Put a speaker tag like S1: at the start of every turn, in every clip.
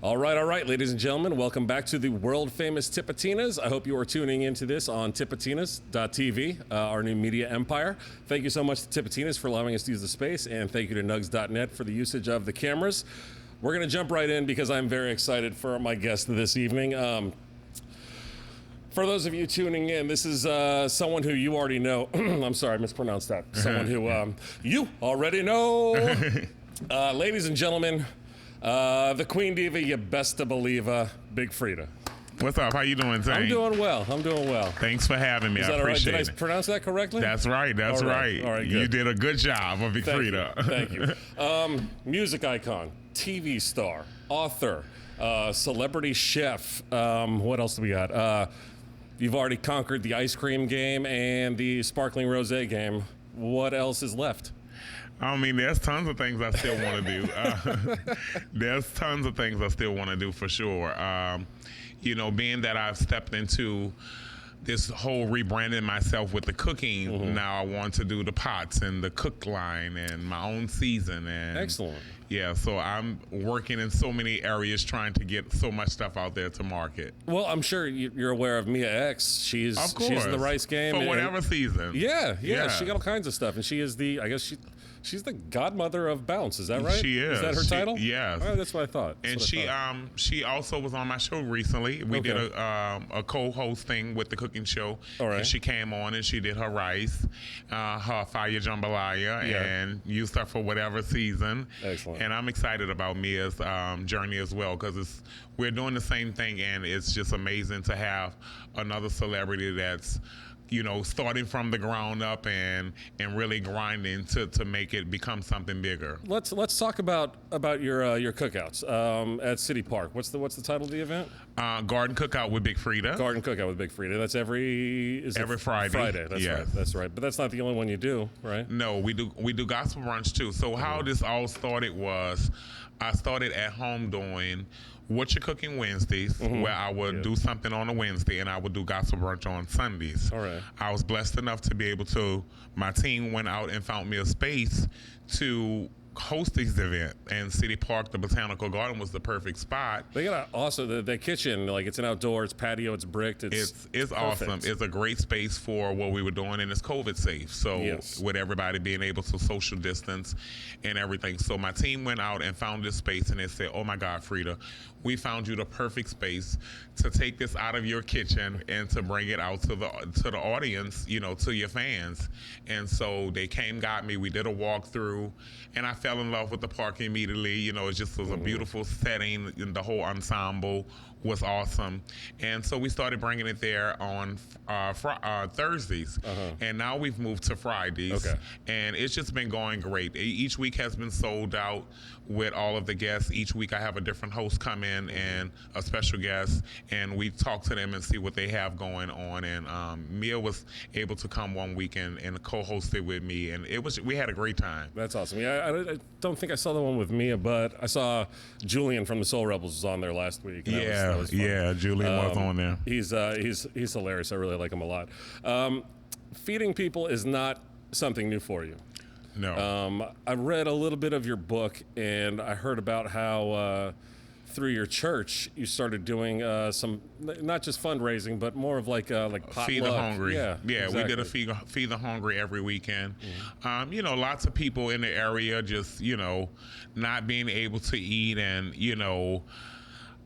S1: All right, ladies and gentlemen, welcome back to the world famous Tipatinas. I hope you are tuning into this on tipatinas.tv, our new media empire. Thank you so much to Tipatinas for allowing us to use the space, and thank you to Nugs.net for the usage of the cameras. We're going to jump right in because I'm very excited for my guest this evening. For those of you tuning in, this is someone who you already know. I'm sorry, I mispronounced that. Someone who you already know. Ladies and gentlemen, the Queen Diva, you best to believe, Big Freedia.
S2: What's up? How you doing, Zane?
S1: I'm doing well.
S2: Thanks for having me. I appreciate it.
S1: Did I pronounce that correctly?
S2: That's right. All right, good. You did a good job of Big Freedia.
S1: Thank you. Music icon, TV star, author, celebrity chef. What else do we got? You've already conquered the ice cream game and the sparkling rosé game. What else is left?
S2: I mean, there's tons of things I still want to do. For sure. Being that I've stepped into this whole rebranding myself with the cooking, now I want to do the pots and the cook line and my own season. And
S1: excellent.
S2: Yeah, so I'm working in so many areas trying to get so much stuff out there to market.
S1: Well, I'm sure you're aware of Mia X. She's in the rice game.
S2: For whatever season.
S1: Yeah. She got all kinds of stuff. And she is she's the godmother of Bounce. Is that right?
S2: She is.
S1: Is that her title?
S2: Yes.
S1: Oh, that's what I thought.
S2: And she also was on my show recently. We did a co-host thing with the cooking show.
S1: All right.
S2: And she came on and she did her rice, her fire jambalaya, and used her for whatever season.
S1: Excellent.
S2: And I'm excited about Mia's journey as well because we're doing the same thing, and it's just amazing to have another celebrity that's starting from the ground up and really grinding to make it become something bigger.
S1: Let's talk about your cookouts at City Park. What's the title of the event?
S2: Garden Cookout with Big Freedia.
S1: Garden Cookout with Big Freedia. That's every Friday.
S2: Friday.
S1: That's right. But that's not the only one you do, right?
S2: No, we do gospel brunch too. So how this all started was I started at home doing What You Cooking Wednesdays, where I would do something on a Wednesday and I would do gospel brunch on Sundays.
S1: All right.
S2: I was blessed enough to be able to, my team went out and found me a space to host this event, and City Park, the Botanical Garden, was the perfect spot.
S1: They got also the kitchen, like it's an outdoor, it's patio, it's bricked,
S2: it's awesome. It's a great space for what we were doing, and it's COVID safe. So with everybody being able to social distance and everything. So my team went out and found this space, and they said, "Oh my God, Freedia, we found you the perfect space to take this out of your kitchen and to bring it out to the audience, to your fans." And so they came, got me. We did a walkthrough, and I fell in love with the park immediately. It just was a beautiful setting, and the whole ensemble was awesome. And so we started bringing it there on Thursdays, and now we've moved to Fridays. And it's just been going great. Each week has been sold out with all of the guests. Each week I have a different host come in and a special guest, and we talk to them and see what they have going on. And Mia was able to come one week and co-host it with me, and we had a great time.
S1: That's awesome. Yeah, I don't think I saw the one with Mia, but I saw Julian from the Soul Rebels was on there last week. That was fun.
S2: Julian was on there.
S1: He's hilarious. I really like him a lot. Feeding people is not something new for you.
S2: No.
S1: I read a little bit of your book, and I heard about how through your church you started doing some not just fundraising, but more of like potluck.
S2: Feed the Hungry.
S1: Yeah,
S2: exactly. We did a feed the Hungry every weekend. Lots of people in the area just not being able to eat, and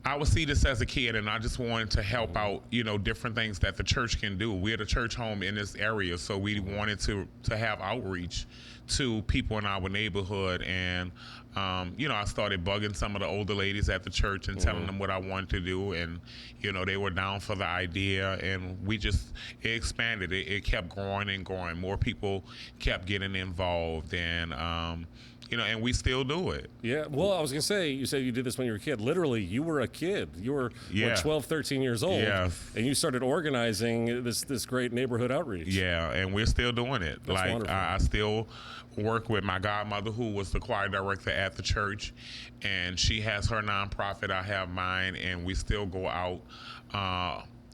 S2: I would see this as a kid, and I just wanted to help out, different things that the church can do. We had a church home in this area, so we wanted to have outreach to people in our neighborhood. And, I started bugging some of the older ladies at the church and telling them what I wanted to do. And, they were down for the idea, and it expanded. It kept growing and growing. More people kept getting involved, and, and we still do it.
S1: Yeah. Well, I was going to say, you said you did this when you were a kid. Literally, you were a kid. You were 12, 13 years old.
S2: Yeah.
S1: And you started organizing this great neighborhood outreach.
S2: Yeah, and we're still doing it.
S1: That's wonderful.
S2: I still work with my godmother, who was the choir director at the church, and she has her nonprofit. I have mine, and we still go out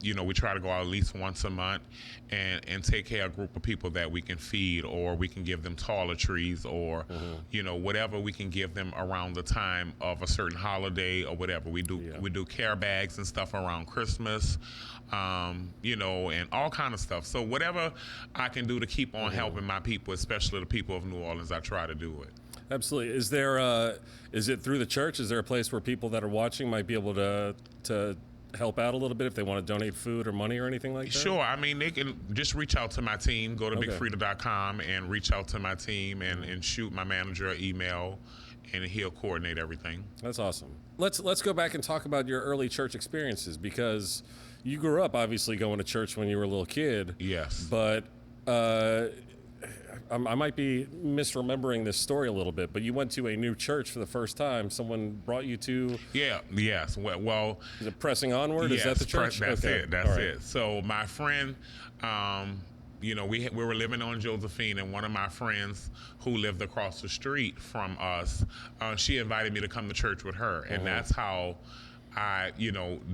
S2: we try to go out at least once a month and take care of a group of people that we can feed, or we can give them toiletries, or whatever we can give them around the time of a certain holiday or whatever. We do care bags and stuff around Christmas, and all kind of stuff. So whatever I can do to keep on helping my people, especially the people of New Orleans, I try to do it.
S1: Absolutely. Is it through the church? Is there a place where people that are watching might be able to help out a little bit if they want to donate food or money or anything like that?
S2: Sure. I mean, they can just reach out to my team. Go to bigfreedia.com and reach out to my team and shoot my manager an email, and he'll coordinate everything.
S1: That's awesome. Let's go back and talk about your early church experiences, because you grew up obviously going to church when you were a little kid.
S2: Yes.
S1: But I might be misremembering this story a little bit, but you went to a new church for the first time. Someone brought you to...
S2: Yes. Well,
S1: is it Pressing Onward?
S2: Yes,
S1: is that the church?
S2: That's it. That's it. So my friend, we were living on Josephine, and one of my friends who lived across the street from us, she invited me to come to church with her, and that's how I,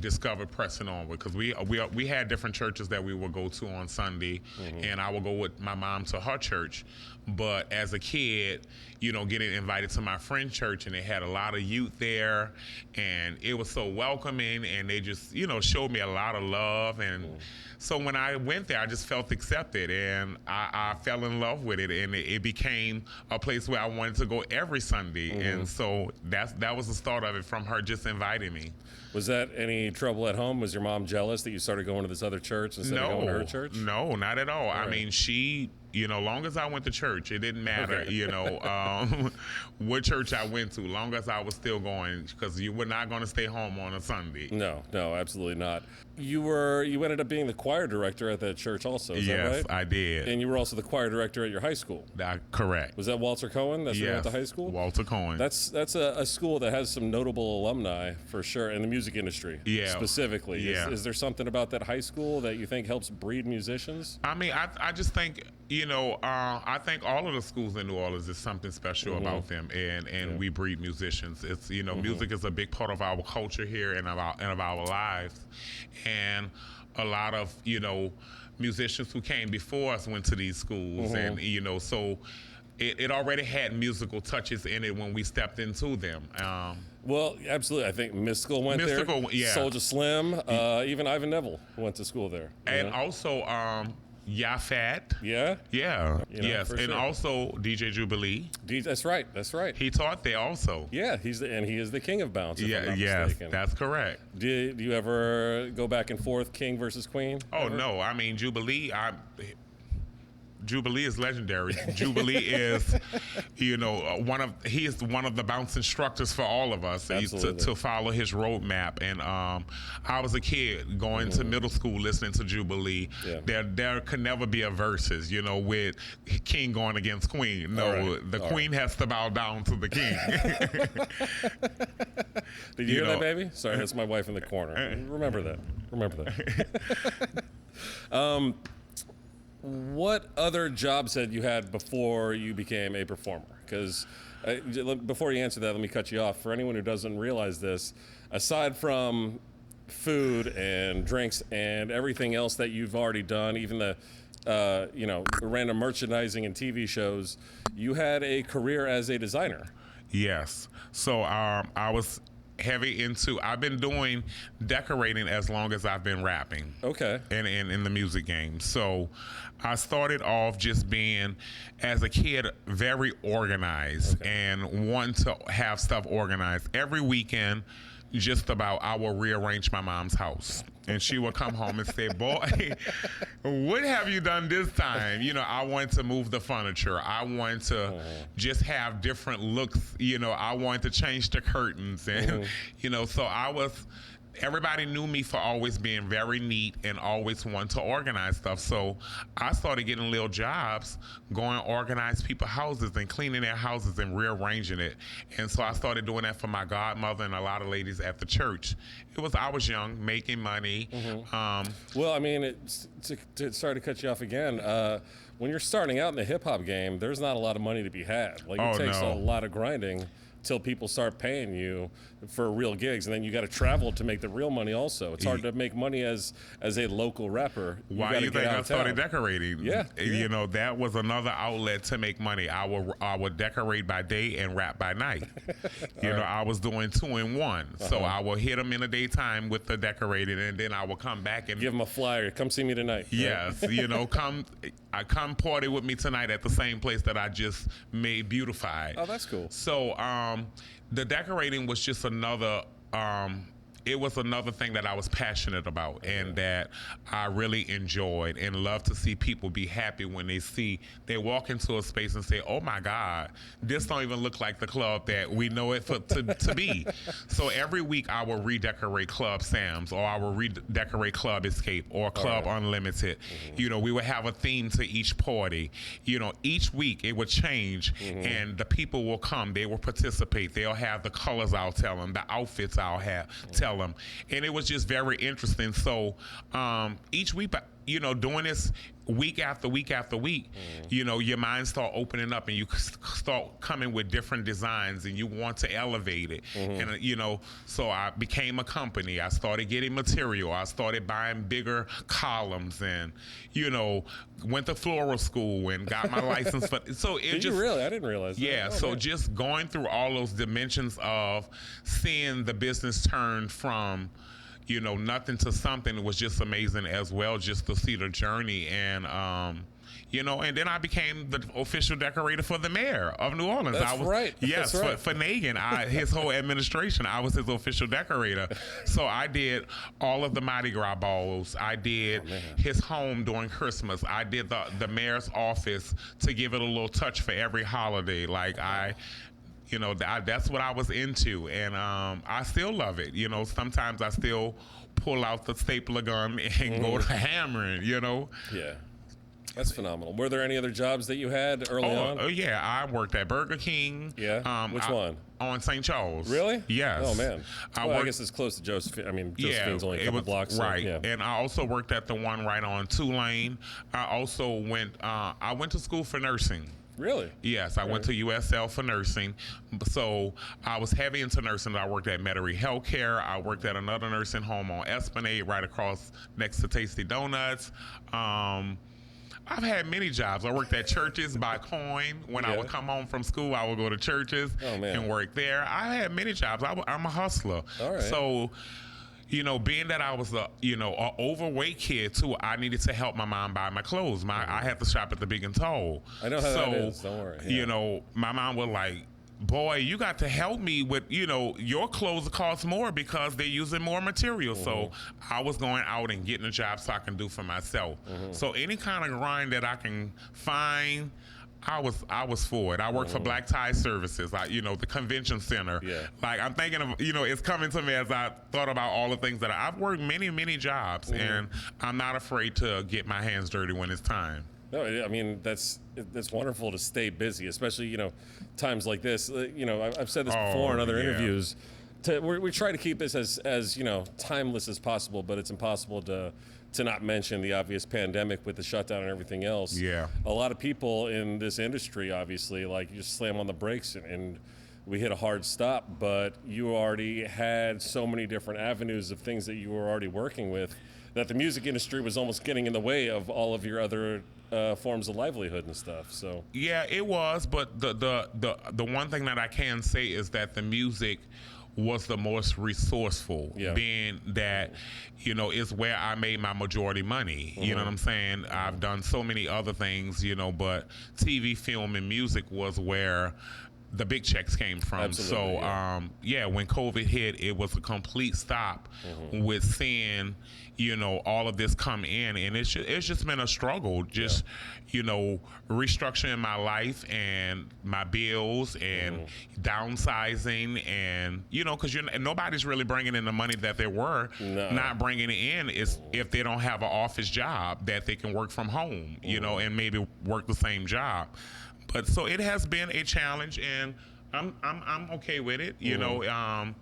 S2: discovered Pressing Onward, because we had different churches that we would go to on Sunday, and I would go with my mom to her church. But as a kid, getting invited to my friend's church, and they had a lot of youth there, and it was so welcoming, and they just, showed me a lot of love. And so when I went there, I just felt accepted, and I fell in love with it, and it became a place where I wanted to go every Sunday. And so that was the start of it, from her just inviting me.
S1: Was that any trouble at home? Was your mom jealous that you started going to this other church instead of going to her church?
S2: No, not at all. I mean, she, long as I went to church, it didn't matter, what church I went to, long as I was still going, because you were not going to stay home on a Sunday.
S1: No, absolutely not. You ended up being the choir director at that church also, is that right?
S2: Yes, I did.
S1: And you were also the choir director at your high school.
S2: Correct.
S1: Was that Walter Cohen? That's where you went to high school?
S2: Walter Cohen.
S1: That's a school that has some notable alumni, for sure, in the music industry specifically.
S2: Yeah.
S1: Is there something about that high school that you think helps breed musicians?
S2: I mean, I just think, I think all of the schools in New Orleans is something special about them, and we breed musicians. It's, music is a big part of our culture here and of our lives. And a lot of, musicians who came before us went to these schools, and, so it already had musical touches in it when we stepped into them.
S1: Well, absolutely. I think Mystical went there.
S2: Yeah.
S1: Soulja Slim, even Ivan Neville went to school there.
S2: And also, Yafat.
S1: Yeah?
S2: Yeah. Yes. And
S1: sure.
S2: also DJ Jubilee.
S1: That's right.
S2: He taught there also.
S1: Yeah, he is the king of bounce, if I'm not
S2: yes,
S1: mistaken.
S2: That's correct.
S1: Do you ever go back and forth, King versus Queen?
S2: Oh,
S1: ever?
S2: No. I mean, Jubilee is legendary. Jubilee is, he is one of the bounce instructors for all of us to follow his roadmap. And I was a kid going to middle school listening to Jubilee. Yeah. There could never be a versus, with King going against Queen. No, the Queen has to bow down to the King.
S1: Did you hear that, baby? Sorry, that's my wife in the corner. Remember that. What other jobs had you had before you became a performer? Because before you answer that, let me cut you off. For anyone who doesn't realize this, aside from food and drinks and everything else that you've already done, even the random merchandising and TV shows, you had a career as a designer.
S2: Yes. So I was I've been doing decorating as long as I've been rapping.
S1: Okay.
S2: And in the music game. So I started off just being, as a kid, very organized and wanting to have stuff organized. Every weekend, just about, I will rearrange my mom's house. And she would come home and say, boy, what have you done this time? I wanted to move the furniture. I wanted to just have different looks. I wanted to change the curtains. And, so everybody knew me for always being very neat and always wanting to organize stuff. So I started getting little jobs, going to organize people's houses and cleaning their houses and rearranging it. And so I started doing that for my godmother and a lot of ladies at the church. I was young, making money.
S1: Well, I mean, sorry to cut you off again. When you're starting out in the hip hop game, there's not a lot of money to be had. It takes a lot of grinding till people start paying you for real gigs, and then you got to travel to make the real money. Also, it's hard to make money as a local rapper.
S2: Why do you think I started decorating?
S1: Yeah,
S2: you know, that was another outlet to make money. I would decorate by day and rap by night. You know, I was doing 2 in 1. So I would hit them in the daytime with the decorating, and then I would come back and
S1: give them a flyer. Come see me tonight.
S2: Yes, you know, come party with me tonight at the same place that I just made beautified.
S1: Oh, that's cool.
S2: So the decorating was just another it was another thing that I was passionate about and that I really enjoyed and love to see people be happy when they walk into a space and say, oh my God, this don't even look like the club that we know it to be. So every week I will redecorate Club Sam's, or I will redecorate Club Escape or Club Unlimited. You know, we would have a theme to each party. You know, each week it would change and the people will come, they will participate, they'll have the colors I'll tell them, the outfits I'll have tell them, and it was just very interesting. So each week, you know, doing this week after week after week, you know, your mind start opening up and you start coming with different designs and you want to elevate it. And, you know, so I became a company. I started getting material. I started buying bigger columns and, you know, went to floral school and got my license. So it
S1: Did you really? I didn't realize that.
S2: Yeah, so man. Just going through all those dimensions of seeing the business turn from, you know, nothing to something was just amazing as well, just to see the journey. And you know, and then I became the official decorator for the mayor of New Orleans.
S1: That's right.
S2: Yes,
S1: That's right.
S2: For Nagin, his whole administration, I was his official decorator. So I did all of the Mardi Gras balls. I did his home during Christmas. I did the mayor's office to give it a little touch for every holiday. Like you know, that's what I was into, and I still love it. You know, sometimes I still pull out the stapler gun and go to hammering, you know.
S1: Yeah. That's phenomenal. Were there any other jobs that you had early on?
S2: Oh, yeah. I worked at Burger King.
S1: Yeah? Which one?
S2: On St. Charles.
S1: Really?
S2: Yes.
S1: Oh, man. I guess it's close to Josephine. I mean, Josephine's only a couple blocks.
S2: Right.
S1: So, yeah.
S2: And I also worked at the one right on Tulane. I also went to school for nursing.
S1: Really?
S2: Yes, I went to USL for nursing. So I was heavy into nursing. I worked at Metairie Healthcare. I worked at another nursing home on Esplanade right across next to Tasty Donuts. I've had many jobs. I worked at churches by coin. When I would come home from school, I would go to churches and work there. I had many jobs. I'm a hustler.
S1: All right.
S2: So, you know, being that I was an overweight kid too, I needed to help my mom buy my clothes. I had to shop at the Big and Tall.
S1: I know how that is. Don't worry. Yeah.
S2: You know, my mom was like, boy, you got to help me with, you know, your clothes cost more because they're using more material. So I was going out and getting a job so I can do for myself. So any kind of grind that I can find, I was for it. I worked for Black Tie Services, you know, the convention center. Yeah. Like, I'm thinking of, you know, it's coming to me as I thought about all the things that I've worked many jobs, and I'm not afraid to get my hands dirty when it's time.
S1: No, I mean, that's wonderful to stay busy, especially, you know, times like this. You know, I've said this before in other interviews. We try to keep this as, you know, timeless as possible, but it's impossible to not mention the obvious pandemic with the shutdown and everything else.
S2: Yeah.
S1: A lot of people in this industry, obviously, like, you just slam on the brakes and we hit a hard stop, but you already had so many different avenues of things that you were already working with that the music industry was almost getting in the way of all of your other forms of livelihood and stuff. So
S2: yeah, it was, but the one thing that I can say is that the music was the most resourceful, being that, you know, it's where I made my majority money. You know what I'm saying? I've done so many other things, you know, but TV, film, and music was where the big checks came from.
S1: Absolutely,
S2: so when COVID hit, it was a complete stop with seeing, you know, all of this come in, and it's just been a struggle, just you know, restructuring my life and my bills and downsizing, and you know, because nobody's really bringing in the money that they were not bringing it in is if they don't have an office job that they can work from home, you know, and maybe work the same job. But so it has been a challenge, and I'm okay with it. You know,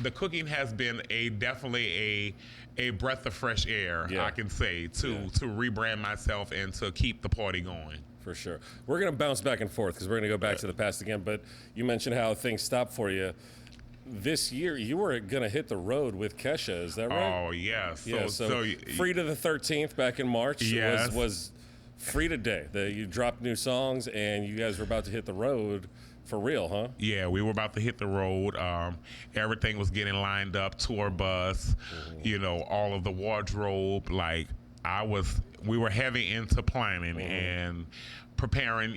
S2: the cooking has been definitely a breath of fresh air, I can say, to rebrand myself and to keep the party going.
S1: For sure. We're going to bounce back and forth because we're going to go back to the past again. But you mentioned how things stopped for you. This year, you were going to hit the road with Kesha. Is that right?
S2: Oh, yes.
S1: So Freedia the 13th back in March was Freedia Day. You dropped new songs, and you guys were about to hit the road for real, huh?
S2: Yeah, we were about to hit the road. Everything was getting lined up, tour bus, all of the wardrobe. Like, we were heavy into planning and preparing,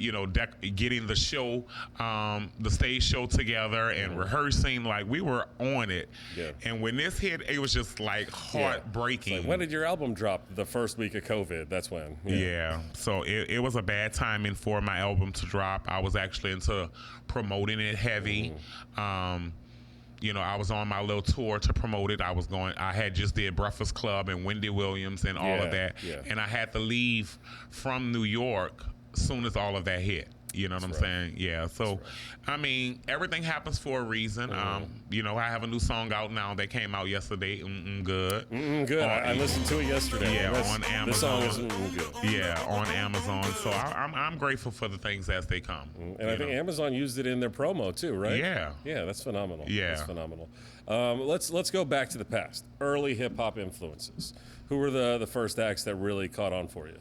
S2: getting the show, the stage show together and rehearsing. Like, we were on it. Yeah. And when this hit, it was just like heartbreaking.
S1: Like, when did your album drop? The first week of COVID. That's when.
S2: Yeah. So it was a bad timing for my album to drop. I was actually into promoting it heavy. I was on my little tour to promote it. I had just did Breakfast Club and Wendy Williams and all of that. Yeah. And I had to leave from New York as soon as all of that hit. You know what I'm saying? Yeah. So, I mean, everything happens for a reason. I have a new song out now that came out yesterday. Good.
S1: Good. I listened to it yesterday.
S2: Yeah, on Amazon.
S1: The song is good.
S2: Yeah, on Amazon. So I'm grateful for the things as they come.
S1: And I think Amazon used it in their promo too, right?
S2: Yeah.
S1: Yeah, that's phenomenal.
S2: Yeah,
S1: that's phenomenal. Let's go back to the past. Early hip hop influences. Who were the first acts that really caught on for you?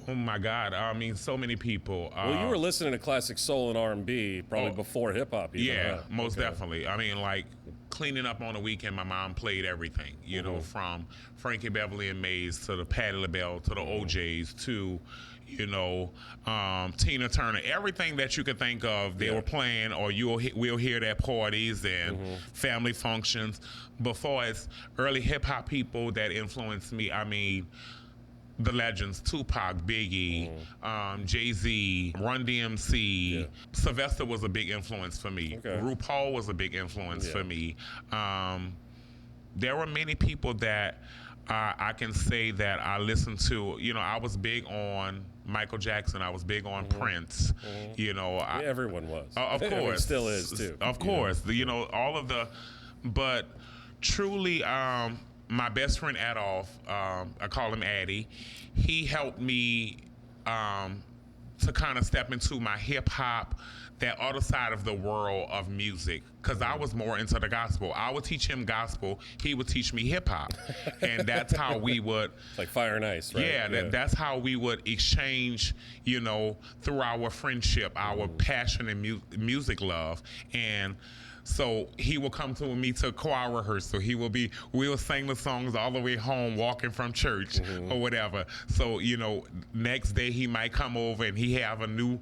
S2: Oh my God! I mean, so many people.
S1: Well, you were listening to classic soul and R&B probably before hip hop.
S2: Yeah, most definitely. I mean, like cleaning up on the weekend, my mom played everything. From Frankie Beverly and Mays to the Patti LaBelle to the OJ's to, Tina Turner. Everything that you could think of, they were playing, or we'll hear at parties and family functions. Before it's early hip hop people that influenced me. I mean, the legends, Tupac, Biggie, Jay-Z, Run DMC. Yeah. Sylvester was a big influence for me. Okay. RuPaul was a big influence for me. There were many people that I can say that I listened to. I was big on Michael Jackson. I was big on Prince.
S1: Everyone was.
S2: Of course.
S1: It still is, too.
S2: Of course. All of the... But truly... my best friend Adolph, I call him Addy, he helped me to kind of step into my hip hop, that other side of the world of music, because I was more into the gospel. I would teach him gospel, he would teach me hip hop, and that's how we would...
S1: like fire and ice, right?
S2: Yeah, that's how we would exchange, through our friendship, our passion and music love. And so he will come to me to choir rehearsal. We'll sing the songs all the way home, walking from church or whatever. So, next day he might come over and he have a new,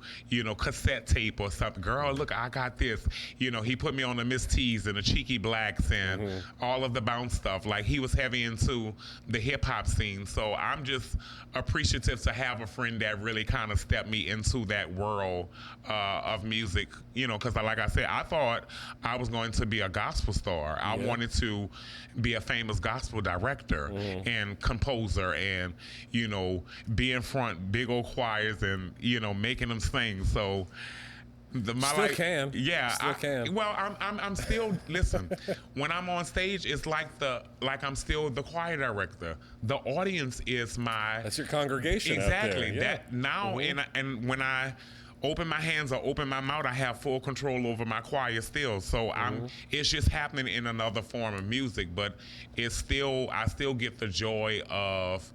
S2: cassette tape or something. Girl, look, I got this. He put me on the Miss T's and the Cheeky Blacks and all of the bounce stuff. Like, he was heavy into the hip hop scene. So I'm just appreciative to have a friend that really kind of stepped me into that world of music, because like I said, I thought I was going to be a gospel star. I wanted to be a famous gospel director and composer and, be in front big old choirs and, making them sing. So
S1: Still can.
S2: Well, I'm still listen. When I'm on stage, it's like I'm still the choir director. The audience is
S1: that's your congregation.
S2: Exactly.
S1: Out there.
S2: That now and when I open my hands or open my mouth, I have full control over my choir still. So it's just happening in another form of music, but I still get the joy of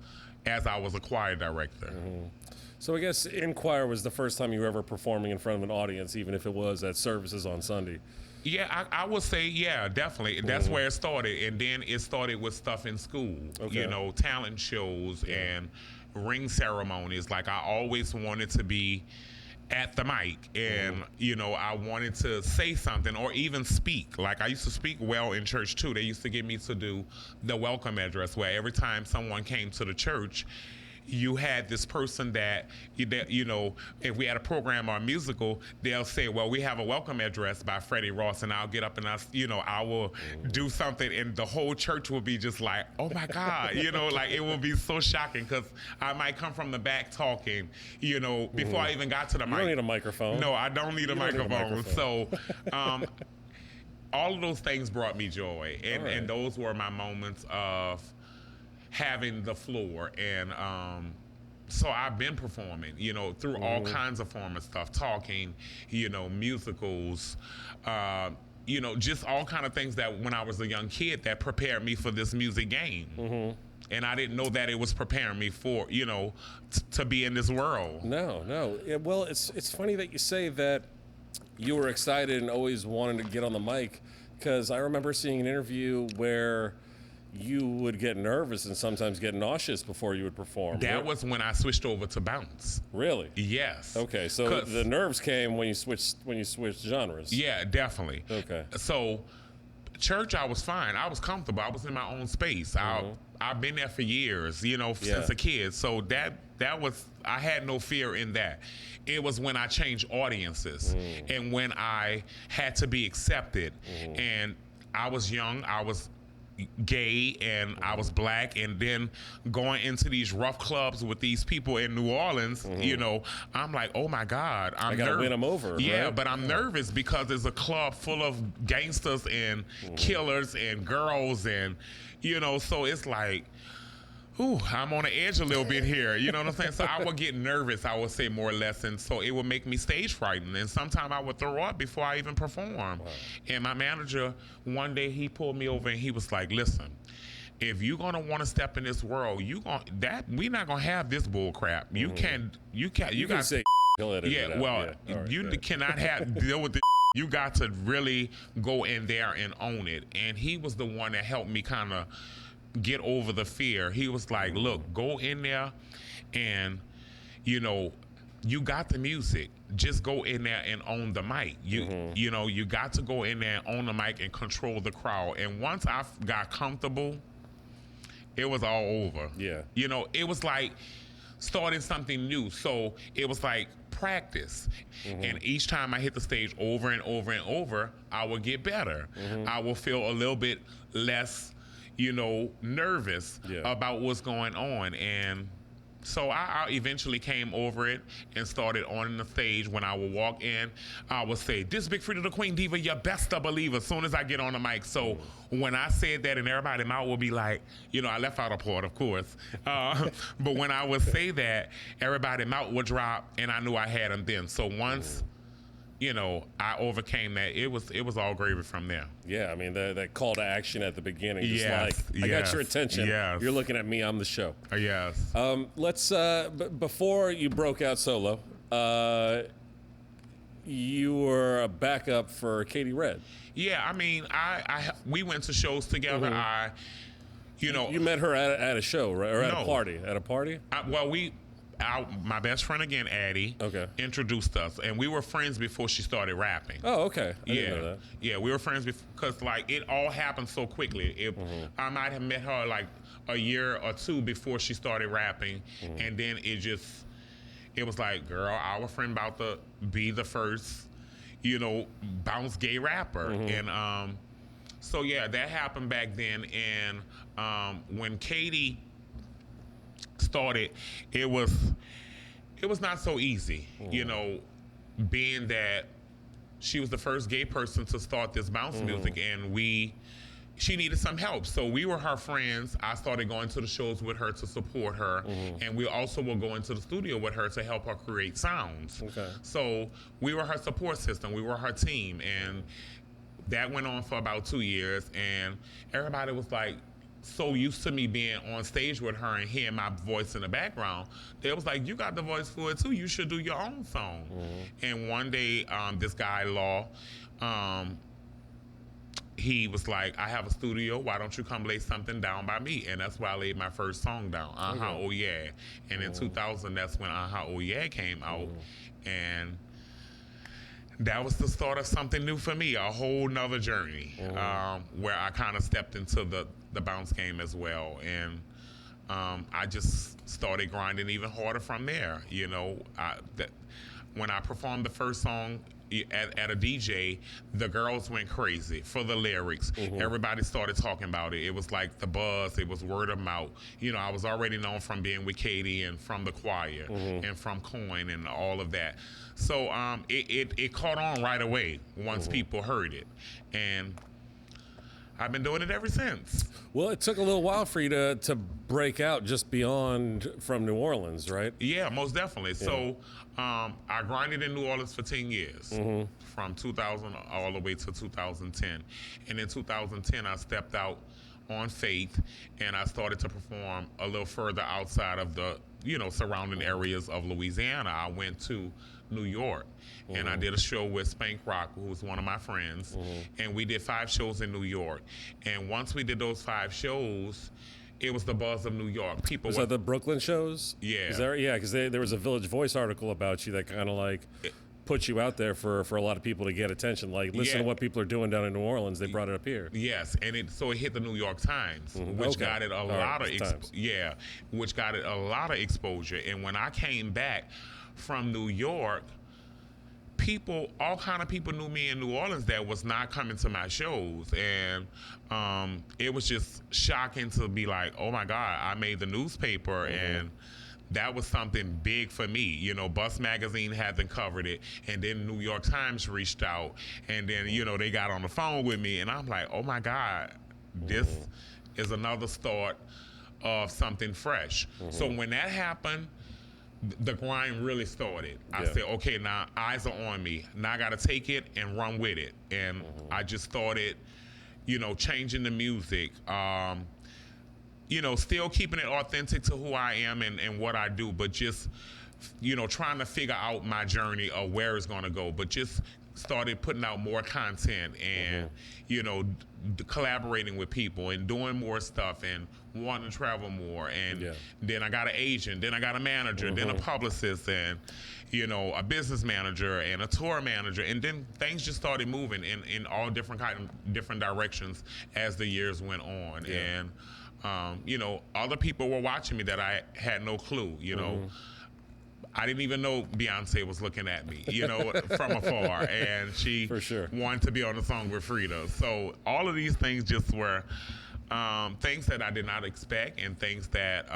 S2: as I was a choir director.
S1: So I guess in choir was the first time you were ever performing in front of an audience, even if it was at services on Sunday.
S2: Yeah, I would say, yeah, definitely. That's where it started. And then it started with stuff in school, talent shows and ring ceremonies. Like, I always wanted to be at the mic and, I wanted to say something or even speak. Like, I used to speak well in church, too. They used to get me to do the welcome address, where every time someone came to the church, you had this person that, if we had a program or a musical, they'll say, well, we have a welcome address by Freddie Ross, and I'll get up and I will do something, and the whole church will be just like, oh my God, like, it will be so shocking, because I might come from the back talking, before I even got to the mic.
S1: You don't need a microphone.
S2: No, I don't need a microphone. So, all of those things brought me joy, and those were my moments of having the floor and so I've been performing, you know, through all kinds of form of stuff, talking, you know, musicals, you know, just all kind of things that when I was a young kid that prepared me for this music game. And I didn't know that it was preparing me for, you know, to be in this world.
S1: No. Well, it's funny that you say that you were excited and always wanted to get on the mic, because I remember seeing an interview where you would get nervous and sometimes get nauseous before you would perform.
S2: That was when I switched over to bounce.
S1: Really?
S2: Yes.
S1: Okay, so the nerves came when you switched genres.
S2: Yeah, definitely.
S1: Okay.
S2: So church, I was fine. I was comfortable. I was in my own space. I've been there for years, you know, since a kid. So that was, I had no fear in that. It was when I changed audiences and when I had to be accepted. And I was young, I was gay, and I was black, and then going into these rough clubs with these people in New Orleans, you know, I'm like, oh my God, I
S1: gotta win them over.
S2: Yeah,
S1: right?
S2: but I'm nervous because there's a club full of gangsters and killers and girls, and you know, so it's like, ooh, I'm on the edge a little bit here. You know what I'm saying? So I would get nervous, I would say, more or less, and so it would make me stage frightened. And sometimes I would throw up before I even perform. Wow. And my manager, one day, he pulled me over and he was like, listen, if you're gonna want to step in this world, we're not gonna have this bull crap. You gotta
S1: say
S2: yeah, well, you cannot deal with the you got to really go in there and own it. And he was the one that helped me kind of get over the fear. He was like, look, go in there and, you know, you got the music. Just go in there and own the mic. You know, you got to go in there and own the mic and control the crowd. And once I got comfortable, it was all over. Yeah. You know, it was like starting something new. So it was like practice. And each time I hit the stage over and over and over, I would get better. I will feel a little bit less, you know, nervous about what's going on. And so I eventually came over it and started on the stage. When I would walk in, I would say, this Big Freedia, the Queen Diva, your best to believe, as soon as I get on the mic. So when I said that, and everybody mouth would be like, you know, I left out a part, of course. But when I would say that, everybody mouth would drop, and I knew I had them then. So once, you know, I overcame that, it was all gravy from there.
S1: Yeah, I mean, that call to action at the beginning, just I got your attention.
S2: Yes.
S1: You're looking at me, I'm the show.
S2: Yes.
S1: Let's, before you broke out solo, you were a backup for Katie Red.
S2: Yeah, I mean, we went to shows together. You know,
S1: you met her at a show, right? Or at a party? At a party?
S2: My best friend again, Addie, introduced us, and we were friends before she started rapping.
S1: Oh, okay. I didn't know that.
S2: Yeah, we were friends because like it all happened so quickly. I might have met her like a year or two before she started rapping, and then it was like, girl, our friend about to be the first, you know, bounce gay rapper, and so yeah, that happened back then. And when Katie started, it was not so easy, you know, being that she was the first gay person to start this bounce music, and she needed some help. So we were her friends. I started going to the shows with her to support her, and we also will go into the studio with her to help her create sounds. So we were her support system. We were her team, and that went on for about 2 years, and everybody was like, so used to me being on stage with her and hearing my voice in the background, they was like, you got the voice for it too, you should do your own song. And one day, this guy, Law, he was like, I have a studio, why don't you come lay something down by me? And that's why I laid my first song down, Oh Yeah. And in 2000, that's when Oh Yeah came out. And that was the start of something new for me, a whole nother journey, where I kind of stepped into the bounce game as well. And I just started grinding even harder from there. You know, when I performed the first song at a DJ, the girls went crazy for the lyrics. Everybody started talking about it. It was like the buzz, it was word of mouth. You know, I was already known from being with Katie and from the choir and from Coin and all of that. So it caught on right away once people heard it. And I've been doing it ever since.
S1: Well, it took a little while for you to break out just beyond from New Orleans, right?
S2: Yeah, most definitely. Yeah. So I grinded in New Orleans for 10 years, from 2000 all the way to 2010. And in 2010, I stepped out on faith, and I started to perform a little further outside of the, surrounding areas of Louisiana. I went to New York, and I did a show with Spank Rock, who was one of my friends, and we did 5 shows in New York. And once we did those 5 shows, it was the buzz of New York. People
S1: was that the Brooklyn shows?
S2: Yeah.
S1: Yeah, because there was a Village Voice article about you that kind of like put you out there for a lot of people to get attention. Like, listen to what people are doing down in New Orleans. They brought it up here.
S2: Yes, and it hit the New York Times, which got it a lot of which got it a lot of exposure. And when I came back from New York, all kind of people knew me in New Orleans that was not coming to my shows, and it was just shocking to be like, oh my God, I made the newspaper, and that was something big for me. Bus Magazine hadn't covered it, and then New York Times reached out, and then, they got on the phone with me, and I'm like, oh my God, this is another start of something fresh. So when that happened, the grind really started. I said, okay, now eyes are on me. Now I got to take it and run with it. And I just started, changing the music. Still keeping it authentic to who I am and what I do, but just, trying to figure out my journey of where it's going to go. But just started putting out more content and, collaborating with people and doing more stuff and wanting to travel more. And then I got an agent, then I got a manager, then a publicist, and, a business manager and a tour manager. And then things just started moving in all different directions as the years went on. And, other people were watching me that I had no clue, I didn't even know Beyonce was looking at me, from afar, and she wanted to be on the song with Frida. So all of these things just were things that I did not expect, and things that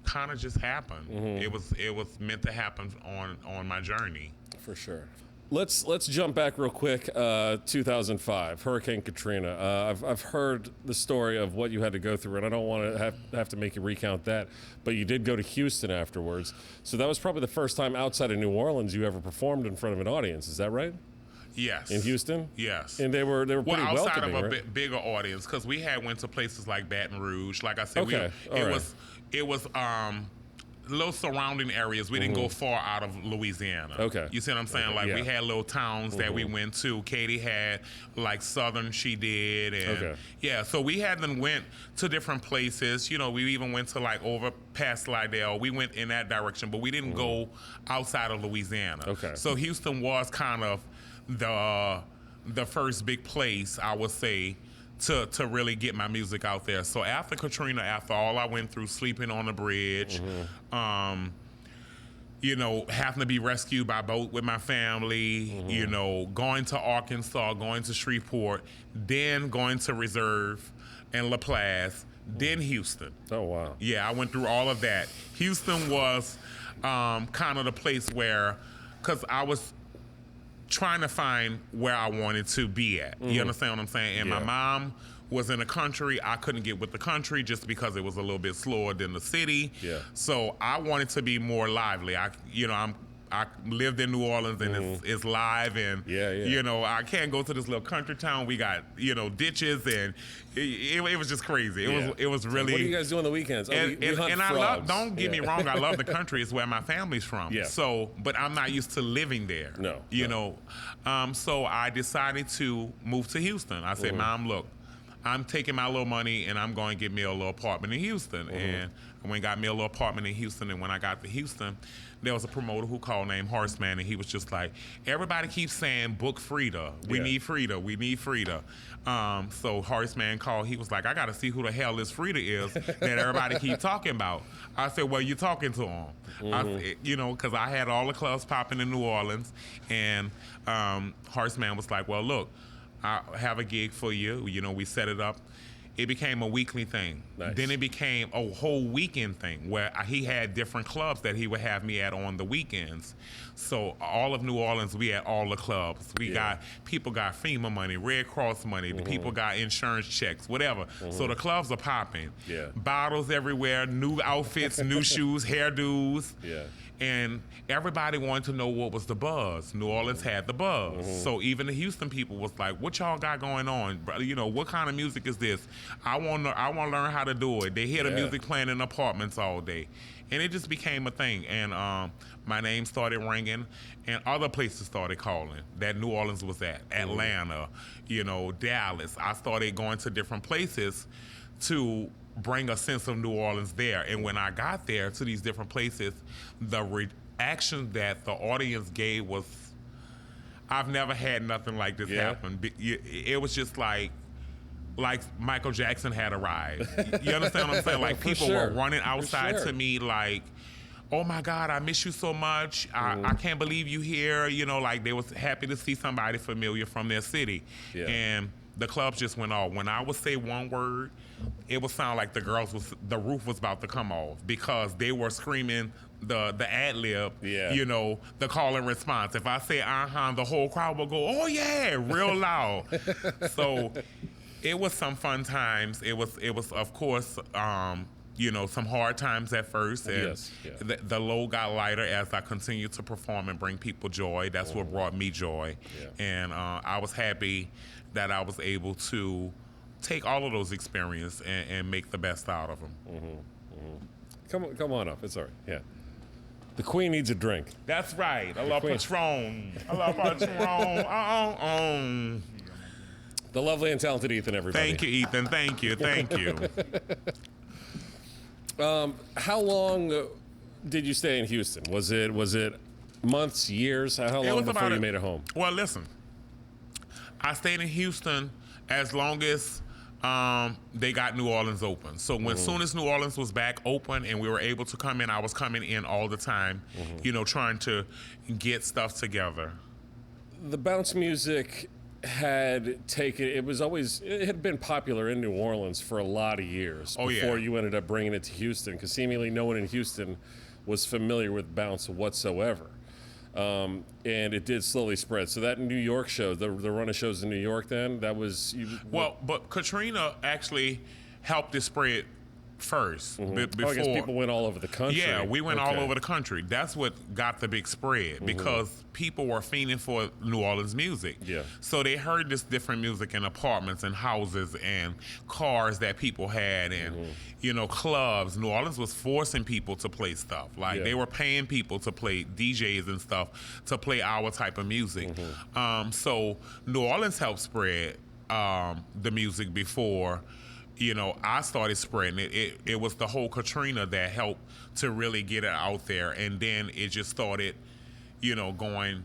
S2: kind of just happened. It was meant to happen on my journey. For sure.
S1: Let's jump back real quick. 2005, Hurricane Katrina. I've heard the story of what you had to go through, and I don't want to have to make you recount that, but you did go to Houston afterwards. So that was probably the first time outside of New Orleans you ever performed in front of an audience. Is that right?
S2: Yes.
S1: In Houston?
S2: Yes.
S1: And they were pretty welcoming,
S2: outside of a
S1: right?
S2: bigger audience, because we went to places like Baton Rouge. Like I said, it was little surrounding areas. We didn't go far out of Louisiana. Okay. You see what I'm saying? Like, we had little towns that we went to. Katie had, like, Southern, she did. And so we had them went to different places. We even went to, like, over past Slidell. We went in that direction, but we didn't go outside of Louisiana. Okay. So Houston was kind of the first big place, I would say, to really get my music out there. So after Katrina, after all I went through, sleeping on the bridge, having to be rescued by boat with my family, going to Arkansas, going to Shreveport, then going to Reserve and LaPlace, then Houston.
S1: Oh, wow.
S2: Yeah, I went through all of that. Houston was kind of the place where, because I was trying to find where I wanted to be at. You understand what I'm saying? And my mom was in the country. I couldn't get with the country just because it was a little bit slower than the city. Yeah. So I wanted to be more lively. I lived in New Orleans, and it's live, and I can't go to this little country town. We got ditches, and it was just crazy. It was really.
S1: What do you guys do on the weekends?
S2: And I love. Don't get me wrong. I love the country. It's where my family's from. Yeah. So, but I'm not used to living there. No. So I decided to move to Houston. I said, Mom, look, I'm taking my little money and I'm going to get me a little apartment in Houston. And I went and got me a little apartment in Houston. And when I got to Houston, there was a promoter who called named Horseman, and he was just like, everybody keeps saying, book Frida. We need Frida. We need Frida. So Horseman called. He was like, I got to see who the hell this Frida is that everybody keep talking about. I said, well, you talking to him. Because I had all the clubs popping in New Orleans. And Horseman was like, well, look, I have a gig for you. We set it up it became a weekly thing.
S1: Nice.
S2: Then it became a whole weekend thing where he had different clubs that he would have me at on the weekends. So all of New Orleans, we had all the clubs. People got FEMA money, Red Cross money, the people got insurance checks, whatever. So the clubs are popping.
S1: Yeah.
S2: Bottles everywhere, new outfits, new shoes, hairdos.
S1: Yeah.
S2: And everybody wanted to know what was the buzz. New Orleans had the buzz. So even the Houston people was like, what y'all got going on? You know, what kind of music is this? I want to learn how to do it. They hear the music playing in apartments all day. And it just became a thing. And my name started ringing, and other places started calling that New Orleans was at. Atlanta, you know, Dallas. I started going to different places to bring a sense of New Orleans there. And when I got there to these different places, the reaction that the audience gave was, I've never had nothing like this happen. It was just like Michael Jackson had arrived. You understand what I'm saying? Like people were running outside to me like, oh my God, I miss you so much. I can't believe you here. You know, like they was happy to see somebody familiar from their city. Yeah. And the clubs just went off. When I would say one word, it would sound like the roof was about to come off because they were screaming the ad lib, you know, the call and response. If I say the whole crowd will go, oh yeah, real loud. So it was some fun times. It was of course, you know, some hard times at first, and the load got lighter as I continued to perform and bring people joy. That's what brought me joy, and I was happy that I was able to take all of those experiences and make the best out of them.
S1: Come on up. It's all right. Yeah. The Queen needs a drink.
S2: That's right. I love Patron. I love Patron.
S1: The lovely and talented Ethan, everybody.
S2: Thank you, Ethan. Thank you. Thank you.
S1: How long did you stay in Houston? Was it months, years? How long before you made it home?
S2: Well, listen, I stayed in Houston as long as they got New Orleans open. So when soon as New Orleans was back open and we were able to come in, I was coming in all the time, you know, trying to get stuff together.
S1: The bounce music had been popular in New Orleans for a lot of years before you ended up bringing it to Houston, because seemingly no one in Houston was familiar with bounce whatsoever. And it did slowly spread. So that New York show, the run of shows in New York then, that was...
S2: but Katrina actually helped it spread first. Before.
S1: I guess people went all over the country.
S2: Yeah, we went all over the country. That's what got the big spread, because people were fiending for New Orleans music. Yeah. So they heard this different music in apartments and houses and cars that people had and, you know, clubs. New Orleans was forcing people to play stuff. Like they were paying people to play, DJs and stuff, to play our type of music. So New Orleans helped spread the music before, you know, I started spreading it. It was the whole Katrina that helped to really get it out there. And then it just started, you know, going,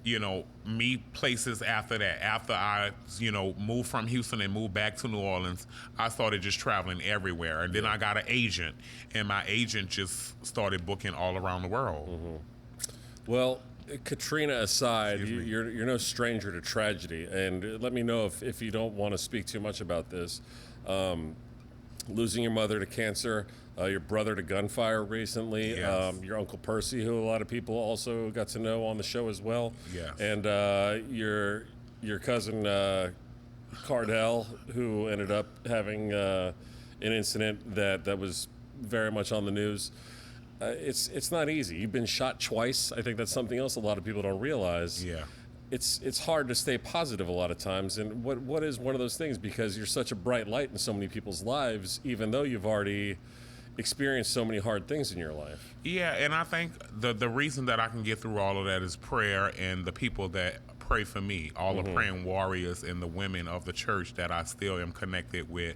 S2: you know, me places after that. After I, you know, moved from Houston and moved back to New Orleans, I started just traveling everywhere. And then I got an agent, and my agent just started booking all around the world.
S1: Well, Katrina aside, you're no stranger to tragedy. And let me know if you don't want to speak too much about this. Losing your mother to cancer, your brother to gunfire recently, your Uncle Percy, who a lot of people also got to know on the show as well, and your cousin Cardell, who ended up having an incident that was very much on the news. It's not easy. You've been shot twice. I think that's something else a lot of people don't realize. Yeah. It's hard to stay positive a lot of times, and what is one of those things, because you're such a bright light in so many people's lives, even though you've already experienced so many hard things in your life.
S2: Yeah, and I think the reason that I can get through all of that is prayer, and the people that pray for me, all the praying warriors and the women of the church that I still am connected with,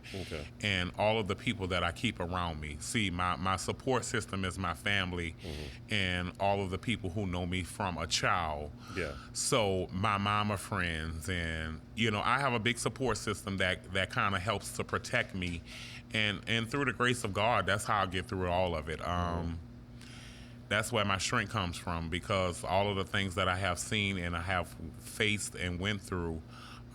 S2: and all of the people that I keep around me. See, my support system is my family, and all of the people who know me from a child. Yeah. So my mama friends, and you know, I have a big support system that kind of helps to protect me, and through the grace of God, that's how I get through all of it. That's where my strength comes from, because all of the things that I have seen and I have faced and went through,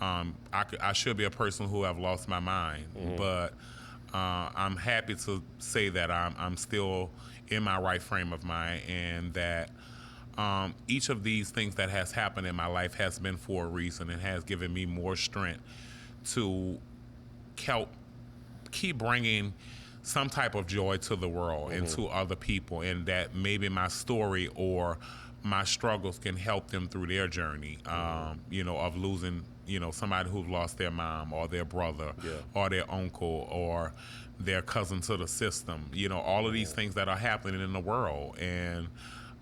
S2: I should be a person who have lost my mind, but I'm happy to say that I'm still in my right frame of mind, and that each of these things that has happened in my life has been for a reason and has given me more strength to keep bringing some type of joy to the world and to other people, and that maybe my story or my struggles can help them through their journey, of losing, somebody who's lost their mom or their brother or their uncle or their cousin to the system, all of these things that are happening in the world. And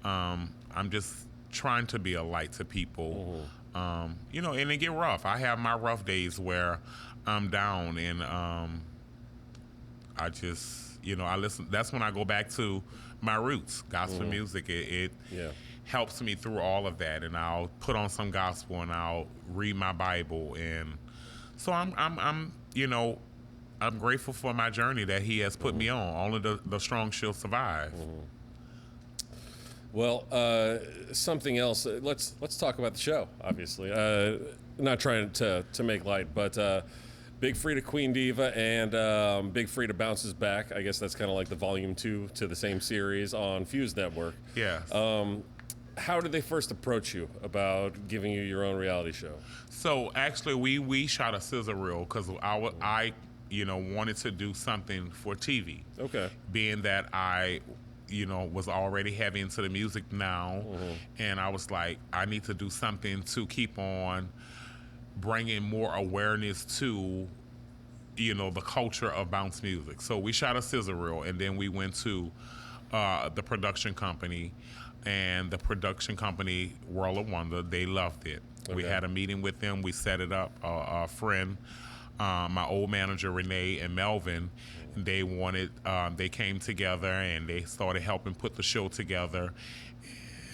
S2: I'm just trying to be a light to people, and it get rough. I have my rough days where I'm down, and I just, I listen. That's when I go back to my roots, gospel music. It helps me through all of that, and I'll put on some gospel and I'll read my Bible, and so I'm grateful for my journey that He has put me on. Only the strong shall survive.
S1: Well, something else. Let's talk about the show. Obviously, not trying to make light, but. Big Freedia, Queen Diva, and Big Freedia bounces back. I guess that's kind of like the volume 2 to the same series on Fuse Network.
S2: Yes.
S1: How did they first approach you about giving you your own reality show?
S2: So actually, we shot a scissor reel because I wanted to do something for TV.
S1: Okay.
S2: Being that I was already heavy into the music now, and I was like, I need to do something to keep on bringing more awareness to, the culture of bounce music. So we shot a scissor reel, and then we went to the production company, and the production company, World of Wonder, they loved it. Okay. We had a meeting with them. We set it up. A friend, my old manager, Renee and Melvin, they came together and they started helping put the show together.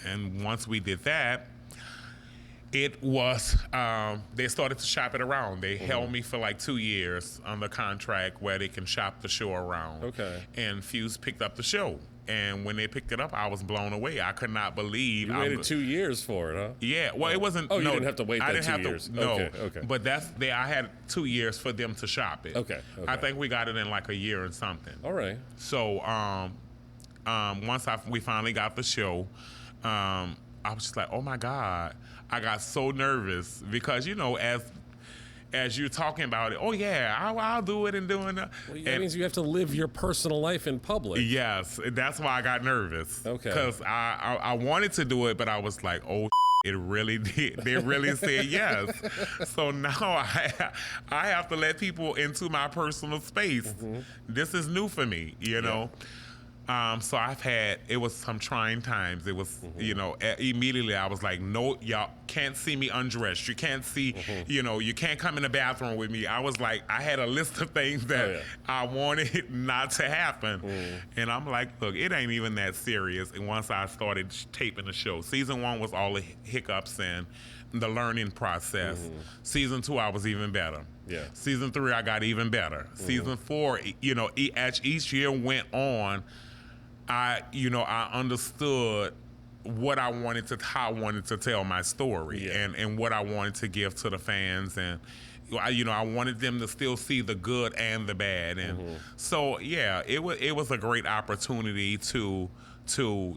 S2: And once we did that, it was, they started to shop it around. They held me for like 2 years under contract where they can shop the show around.
S1: Okay.
S2: And Fuse picked up the show. And when they picked it up, I was blown away. I could not believe.
S1: You waited 2 years for it, huh?
S2: Yeah. Well, it wasn't.
S1: Oh, you didn't have to wait that 2 years.
S2: No.
S1: Okay.
S2: But I had 2 years for them to shop it.
S1: Okay.
S2: I think we got it in like a year and something.
S1: All right.
S2: So once we finally got the show, I was just like, oh my God. I got so nervous because, as you're talking about it, oh yeah, I'll do it and doing that.
S1: Well, that means you have to live your personal life in public.
S2: Yes, that's why I got nervous.
S1: Okay.
S2: Because I wanted to do it, but I was like, oh, it really did. They really said yes. So now I have to let people into my personal space. This is new for me, know. So it was some trying times. It was, immediately I was like, no, y'all can't see me undressed. You can't see, you can't come in the bathroom with me. I was like, I had a list of things that I wanted not to happen. And I'm like, look, it ain't even that serious. And once I started taping the show, season 1 was all the hiccups and the learning process. Season 2, I was even better.
S1: Yeah.
S2: Season 3, I got even better. Season 4, as each year went on, I understood how I wanted to tell my story and what I wanted to give to the fans, and I wanted them to still see the good and the bad, and so it was a great opportunity to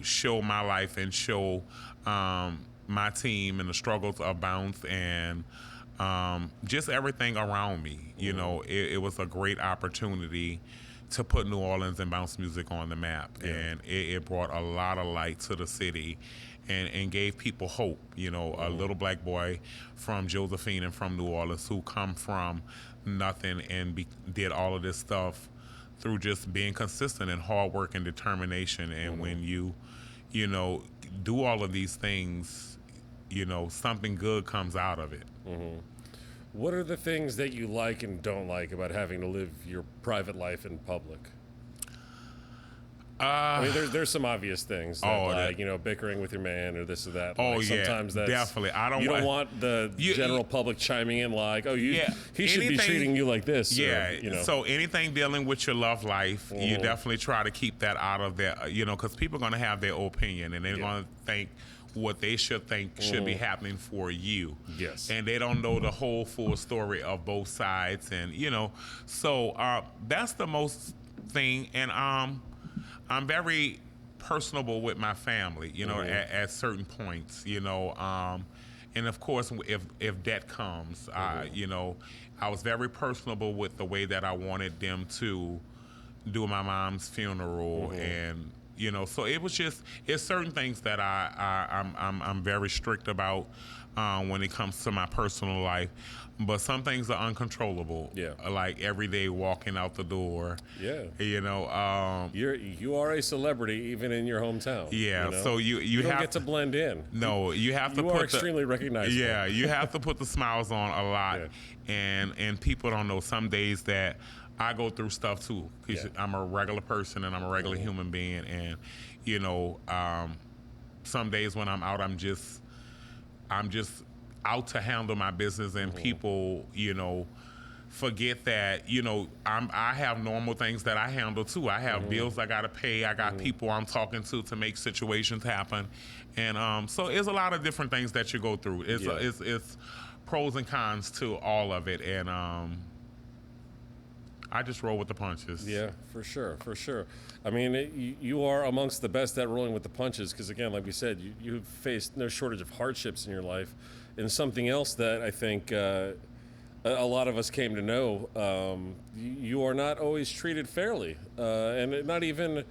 S2: show my life and show my team and the struggles of bounce and just everything around me. It was a great opportunity to put New Orleans and bounce music on the map. And it brought a lot of light to the city and gave people hope. A little black boy from Josephine and from New Orleans who come from nothing and did all of this stuff through just being consistent and hard work and determination. And when you do all of these things, something good comes out of it.
S1: What are the things that you like and don't like about having to live your private life in public? I mean, there's some obvious things, bickering with your man or this or that. Sometimes that's
S2: definitely.
S1: You don't want the general public chiming in like, he should be treating you like this.
S2: Yeah. Or, So anything dealing with your love life, you definitely try to keep that out of there, because people are going to have their opinion and they're going to think what they should think should be happening for you.
S1: Yes.
S2: And they don't know the whole full story of both sides. And, so that's the most thing. And I'm very personable with my family, at certain points, and of course, if debt comes, I was very personable with the way that I wanted them to do my mom's funeral, and so it's certain things that I'm very strict about when it comes to my personal life. But some things are uncontrollable.
S1: Yeah.
S2: Like every day walking out the door.
S1: Yeah. You are a celebrity even in your hometown.
S2: Yeah. So you
S1: don't
S2: have
S1: get to blend in.
S2: No, you have to.
S1: You are extremely recognizable.
S2: Yeah, you have to put the smiles on a lot, and people don't know some days that I go through stuff too, because I'm a regular person and I'm a regular human being, and some days when I'm out, I'm just out to handle my business, and people, forget that, I have normal things that I handle too. I have bills I gotta pay. I got people I'm talking to make situations happen, and so it's a lot of different things that you go through. It's pros and cons to all of it, and I just roll with the punches.
S1: Yeah, for sure. I mean, you are amongst the best at rolling with the punches, because again, like we said, you've faced no shortage of hardships in your life. And something else that I think a lot of us came to know, you are not always treated fairly, and not even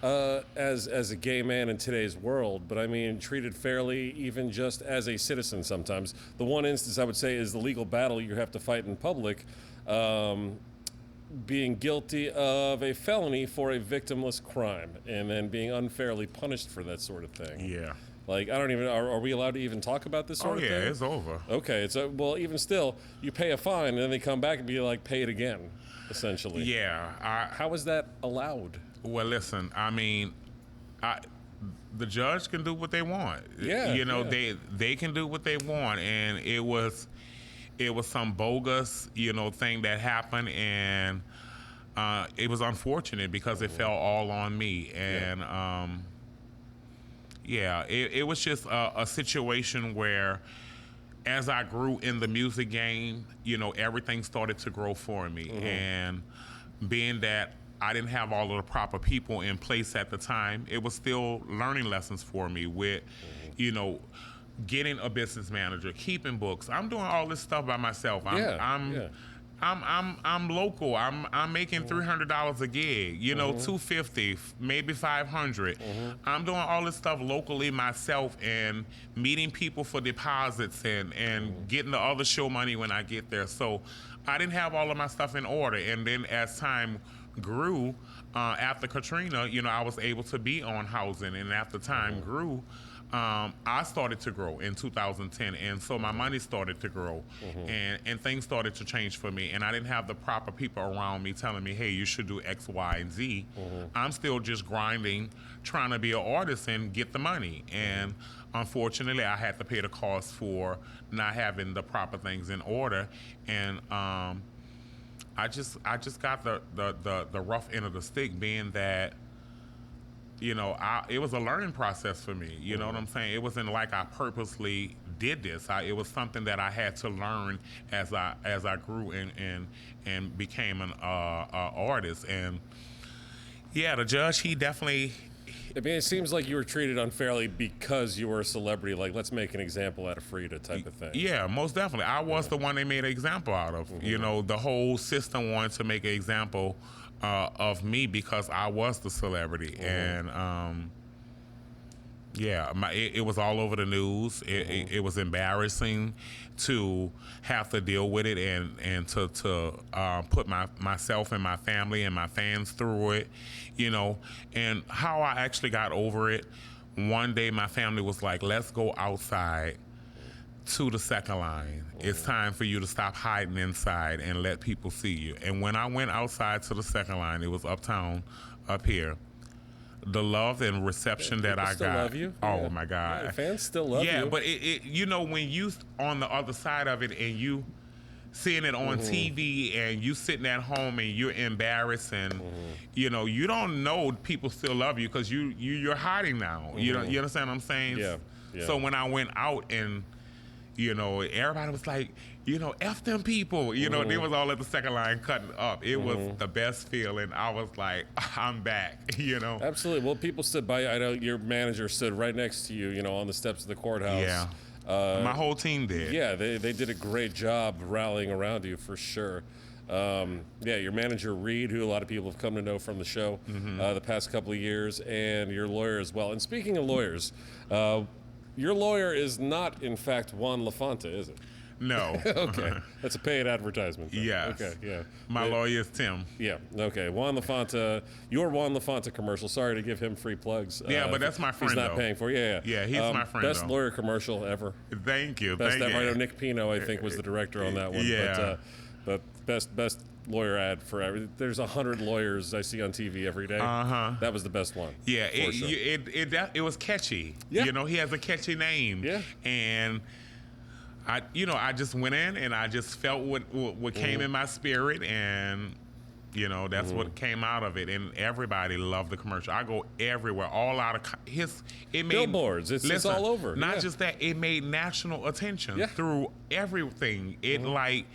S1: as a gay man in today's world, but I mean treated fairly even just as a citizen sometimes. The one instance I would say is the legal battle you have to fight in public, being guilty of a felony for a victimless crime, and then being unfairly punished for that sort of thing.
S2: Yeah.
S1: Like, I don't even, are we allowed to even talk about this sort of thing?
S2: Oh, yeah, it's over.
S1: Okay, well, even still, you pay a fine, and then they come back and be like, pay it again, essentially.
S2: Yeah.
S1: How is that allowed?
S2: Well, listen, I mean, the judge can do what they want.
S1: Yeah.
S2: They can do what they want, and it was some bogus, thing that happened, and it was unfortunate because it fell all on me, and it was just a situation where, as I grew in the music game, everything started to grow for me. And being that I didn't have all of the proper people in place at the time, it was still learning lessons for me with, getting a business manager, keeping books. I'm doing all this stuff by myself. I'm local. I'm making $300 a gig, $250, maybe $500. I'm doing all this stuff locally myself, and meeting people for deposits and getting the other show money when I get there. So I didn't have all of my stuff in order. And then as time grew, after Katrina, I was able to be on housing, and after time grew, I started to grow in 2010, and so my money started to grow, and things started to change for me, and I didn't have the proper people around me telling me, hey, you should do X, Y, and Z. I'm still just grinding, trying to be an artist and get the money, and unfortunately, I had to pay the cost for not having the proper things in order, and I just got the rough end of the stick, being that, it was a learning process for me. You know what I'm saying? It wasn't like I purposely did this. It was something that I had to learn as I grew and became an artist. And the judge, he definitely.
S1: I mean, it seems like you were treated unfairly because you were a celebrity. Like, let's make an example out of Freedia type of thing.
S2: Yeah, most definitely. I was the one they made an example out of. The whole system wanted to make an example of me because I was the celebrity, and it was all over the news. It was embarrassing to have to deal with it, and to put myself and my family and my fans through it, and how I actually got over it. One day my family was like, let's go outside to the second line. It's time for you to stop hiding inside and let people see you. And when I went outside to the second line, it was uptown, up here. The love and reception that I
S1: still
S2: got.
S1: Love you.
S2: Oh my God.
S1: Yeah, fans still love you.
S2: Yeah, but when you on the other side of it and you seeing it on TV and you sitting at home and you're embarrassed and you don't know people still love you because you're hiding now. You understand what I'm saying?
S1: Yeah.
S2: So when I went out and, everybody was like, F them people. They was all at the second line cutting up. It was the best feeling. I was like, I'm back,
S1: Absolutely. Well, people stood by you. I know your manager stood right next to you, on the steps of the courthouse.
S2: Yeah. My whole team did.
S1: Yeah, they did a great job rallying around you for sure. Your manager, Reed, who a lot of people have come to know from the show the past couple of years, and your lawyer as well. And speaking of lawyers, your lawyer is not, in fact, Juan LaFonta, is it?
S2: No.
S1: Okay. That's a paid advertisement.
S2: Yes.
S1: Okay, yeah.
S2: My lawyer is Tim.
S1: Yeah, okay. Juan LaFonta, your Juan LaFonta commercial. Sorry to give him free plugs.
S2: Yeah, but that's my friend,
S1: he's not paying for it. Yeah.
S2: Yeah, he's my friend,
S1: Best lawyer commercial ever.
S2: Thank you.
S1: Best ever. I know Nick Pino, I think, was the director on that one.
S2: Yeah.
S1: But best lawyer ad forever. There's 100 lawyers I see on TV every day. That was the best one.
S2: Yeah, it was catchy.
S1: Yeah.
S2: He has a catchy name.
S1: Yeah.
S2: And I just went in and I just felt what came in my spirit, and that's what came out of it. And everybody loved the commercial. I go everywhere, all out of it made
S1: billboards. It's all over.
S2: Not just that, it made national attention through everything. It like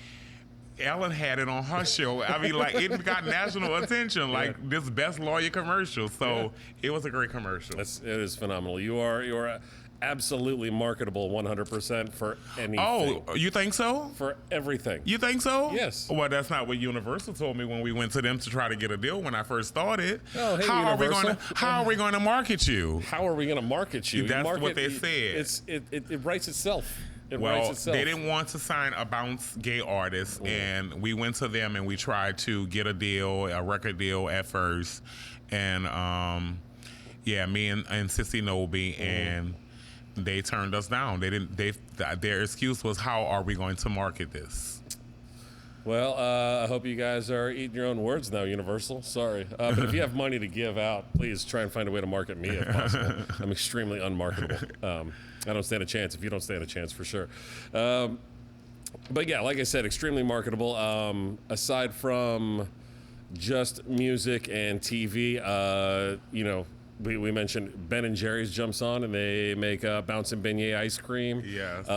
S2: Ellen had it on her show. I mean, like, it got national attention, like this best lawyer commercial. So it was a great commercial.
S1: It is phenomenal. You are absolutely marketable 100% for anything.
S2: Oh, you think so?
S1: For everything.
S2: You think so?
S1: Yes.
S2: Well, that's not what Universal told me when we went to them to try to get a deal when I first started.
S1: Oh, hey,
S2: how
S1: Universal.
S2: are we going to market you?
S1: How are we going to market you?
S2: That's what they said.
S1: It writes itself.
S2: Well, they didn't want to sign a bounce gay artist, and we went to them and we tried to get a deal, a record deal at first, and me and Sissy Nobi, and they turned us down. Their excuse was, how are we going to market this?
S1: Well, I hope you guys are eating your own words now, Universal. Sorry. But if you have money to give out, please try and find a way to market me if possible. I'm extremely unmarketable. I don't stand a chance if you don't stand a chance, for sure. But yeah, like I said, extremely marketable. Aside from just music and TV, we mentioned Ben and Jerry's jumps on and they make bouncing beignet ice cream.
S2: Yes.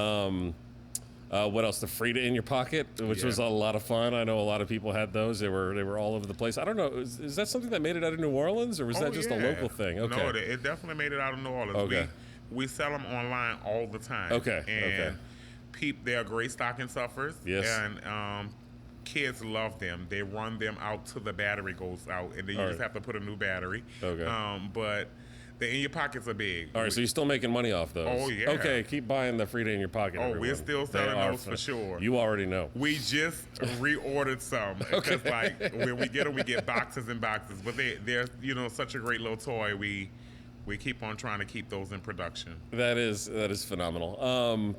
S1: What else? The Frida in your pocket, which was a lot of fun. I know a lot of people had those. They were all over the place. I don't know. Is that something that made it out of New Orleans, or was that just a local thing? Okay.
S2: No, it definitely made it out of New Orleans.
S1: Okay.
S2: We sell them online all the time.
S1: Okay.
S2: And they are great stocking stuffers.
S1: Yes.
S2: And kids love them. They run them out till the battery goes out, and then you just have to put a new battery.
S1: Okay.
S2: But the in your pockets are big.
S1: All right, so you're still making money off those.
S2: Oh, yeah.
S1: Okay, keep buying the Frida in your pocket.
S2: Oh,
S1: everyone.
S2: we're still selling those for sure.
S1: You already know.
S2: We just reordered some. Because when we get them, we get boxes and boxes. But they're such a great little toy. We keep on trying to keep those in production.
S1: That is phenomenal.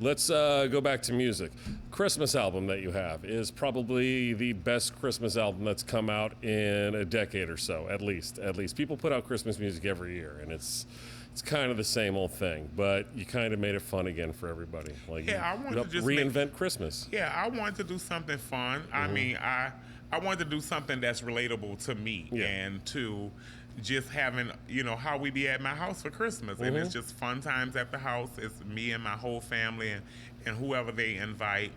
S1: Let's go back to music. Christmas album that you have is probably the best Christmas album that's come out in a decade or so, at least. People put out Christmas music every year, and it's kind of the same old thing, but you kind of made it fun again for everybody. Like,
S2: I wanted to just
S1: reinvent Christmas.
S2: Yeah, I wanted to do something fun. I mean, I wanted to do something that's relatable to me and to just having, how we be at my house for Christmas. And it's just fun times at the house. It's me and my whole family and whoever they invite.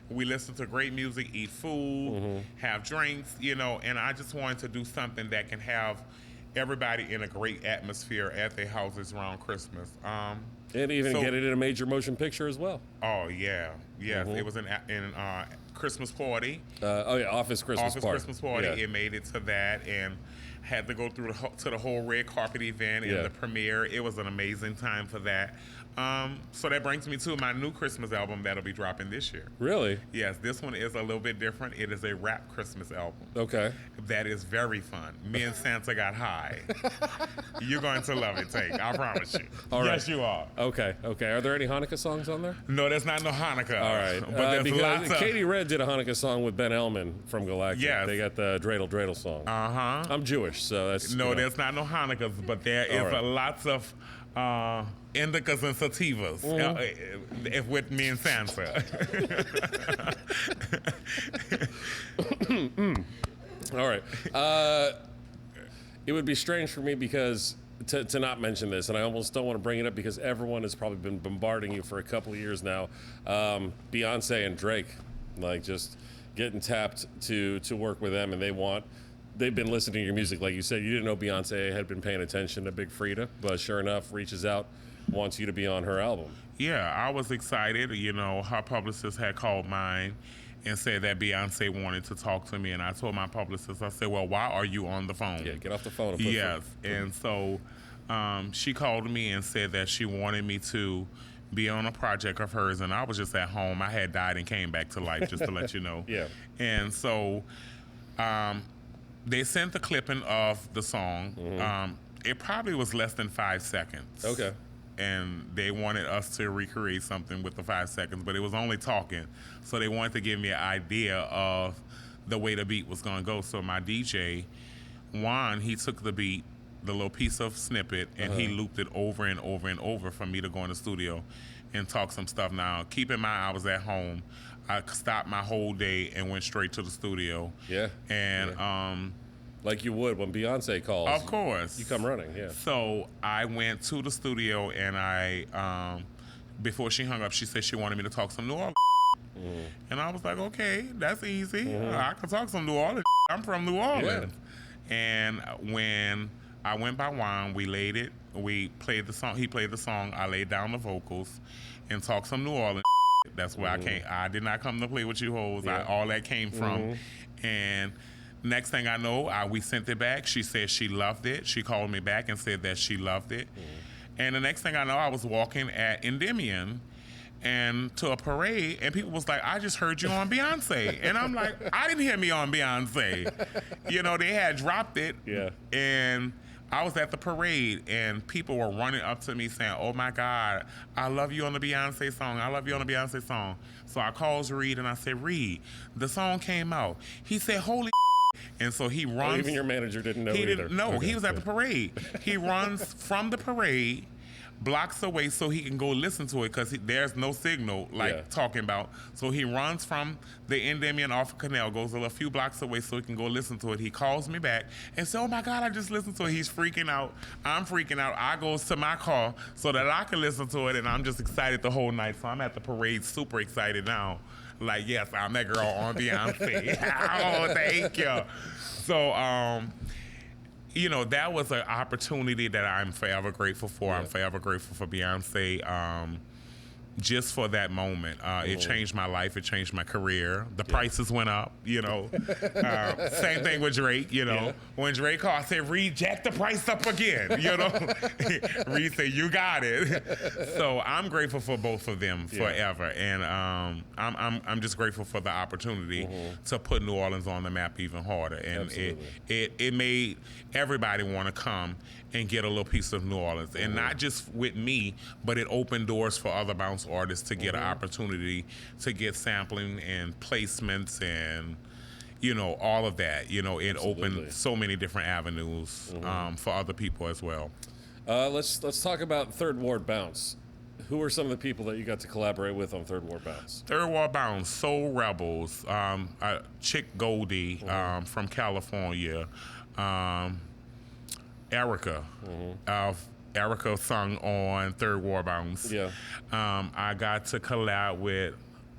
S2: We listen to great music, eat food, have drinks, and I just wanted to do something that can have everybody in a great atmosphere at their houses around Christmas.
S1: And even get it in a major motion picture as well.
S2: Oh, yeah. Yes, it was in Christmas Party.
S1: Office Christmas Party.
S2: Christmas Party. Yeah. It made it to that and had to go through to the whole red carpet event and the premiere. It was an amazing time for that. So that brings me to my new Christmas album that'll be dropping this year.
S1: Really?
S2: Yes, this one is a little bit different. It is a rap Christmas album.
S1: Okay.
S2: That is very fun. Me and Santa got high. You're going to love it, Tank. I promise you.
S1: All right.
S2: Yes, you are.
S1: Okay. Are there any Hanukkah songs on there?
S2: No, there's not no Hanukkah.
S1: All right.
S2: But there's lots of...
S1: Katie Red did a Hanukkah song with Ben Elman from Galactic.
S2: Yes.
S1: They got the Dreidel Dreidel song.
S2: Uh-huh.
S1: I'm Jewish, so that's...
S2: No, there's not no Hanukkahs, but there is lots of... indicas and sativas with me and Sansa.
S1: All right. It would be strange for me because to not mention this, and I almost don't want to bring it up because everyone has probably been bombarding you for a couple of years now. Beyonce and Drake, like just getting tapped to work with them, and they've been listening to your music. Like you said, you didn't know Beyonce had been paying attention to Big Frida, but sure enough, reaches out, wants you to be on her album.
S2: Yeah, I was excited. You know, her publicist had called mine and said that Beyonce wanted to talk to me, and I told my publicist, I said, well, why are you on the phone?
S1: Yeah, get off the phone.
S2: Yes, and so she called me and said that she wanted me to be on a project of hers, and I was just at home. I had died and came back to life, just to let you know.
S1: Yeah.
S2: And so they sent the clipping of the song. It probably was less than 5 seconds.
S1: Okay.
S2: And they wanted us to recreate something with the 5 seconds, but it was only talking. So they wanted to give me an idea of the way the beat was gonna go. So my DJ, Juan, he took the beat, the little piece of snippet, and he looped it over and over and over for me to go in the studio and talk some stuff. Now, keep in mind, I was at home. I stopped my whole day and went straight to the studio.
S1: Yeah.
S2: And
S1: like you would when Beyonce calls.
S2: Of course.
S1: You come running, yeah.
S2: So I went to the studio, and I, before she hung up, she said she wanted me to talk some New Orleans. And I was like, okay, that's easy. I can talk some New Orleans. I'm from New Orleans. Yeah. And when I went by Juan, we laid it. We played the song. He played the song. I laid down the vocals and talked some New Orleans. That's where I came. I did not come to play with you hoes. Yeah. All that came from. And next thing I know, we sent it back. She said she loved it. She called me back and said that she loved it. And the next thing I know, I was walking at Endymion and to a parade, and people was like, I just heard you on Beyonce. And I'm like, I didn't hear me on Beyonce. You know, they had dropped it.
S1: Yeah.
S2: And I was at the parade, and people were running up to me saying, oh my God, I love you on the Beyonce song. I love you on the Beyonce song. So I called Reed and I said, Reed, the song came out. He said, holy and so he runs.
S1: Oh, even your manager didn't know
S2: he
S1: either.
S2: Didn't know.
S1: Okay.
S2: He was at the parade. He runs from the parade, blocks away so he can go listen to it because there's no signal talking about. So he runs from the Endymion off of Canal, goes a few blocks away so he can go listen to it. He calls me back and says, oh my God, I just listened to it. He's freaking out. I'm freaking out. I goes to my car so that I can listen to it, and I'm just excited the whole night. So I'm at the parade, super excited now. Like, yes, I'm that girl on Beyonce. Oh, thank you. So, you know, that was an opportunity that I'm forever grateful for. Yeah. I'm forever grateful for Beyonce. Just for that moment. It changed my life. It changed my career. The prices went up, you know. Same thing with Drake, you know. Yeah. When Drake called, I said, Reed, jack the price up again, you know. Reed said, you got it. So I'm grateful for both of them forever. And I'm just grateful for the opportunity to put New Orleans on the map even harder. And it made everybody want to come and get a little piece of New Orleans. And not just with me, but it opened doors for other bounce artists to get an opportunity to get sampling and placements and, you know, all of that. You know, it opened so many different avenues for other people as well.
S1: Let's talk about Third Ward Bounce. Who are some of the people that you got to collaborate with on Third Ward Bounce?
S2: Third Ward Bounce, Soul Rebels, Chick Goldie from California, Erica. Erica sung on Third Ward Bounce.
S1: Yeah.
S2: I got to collab with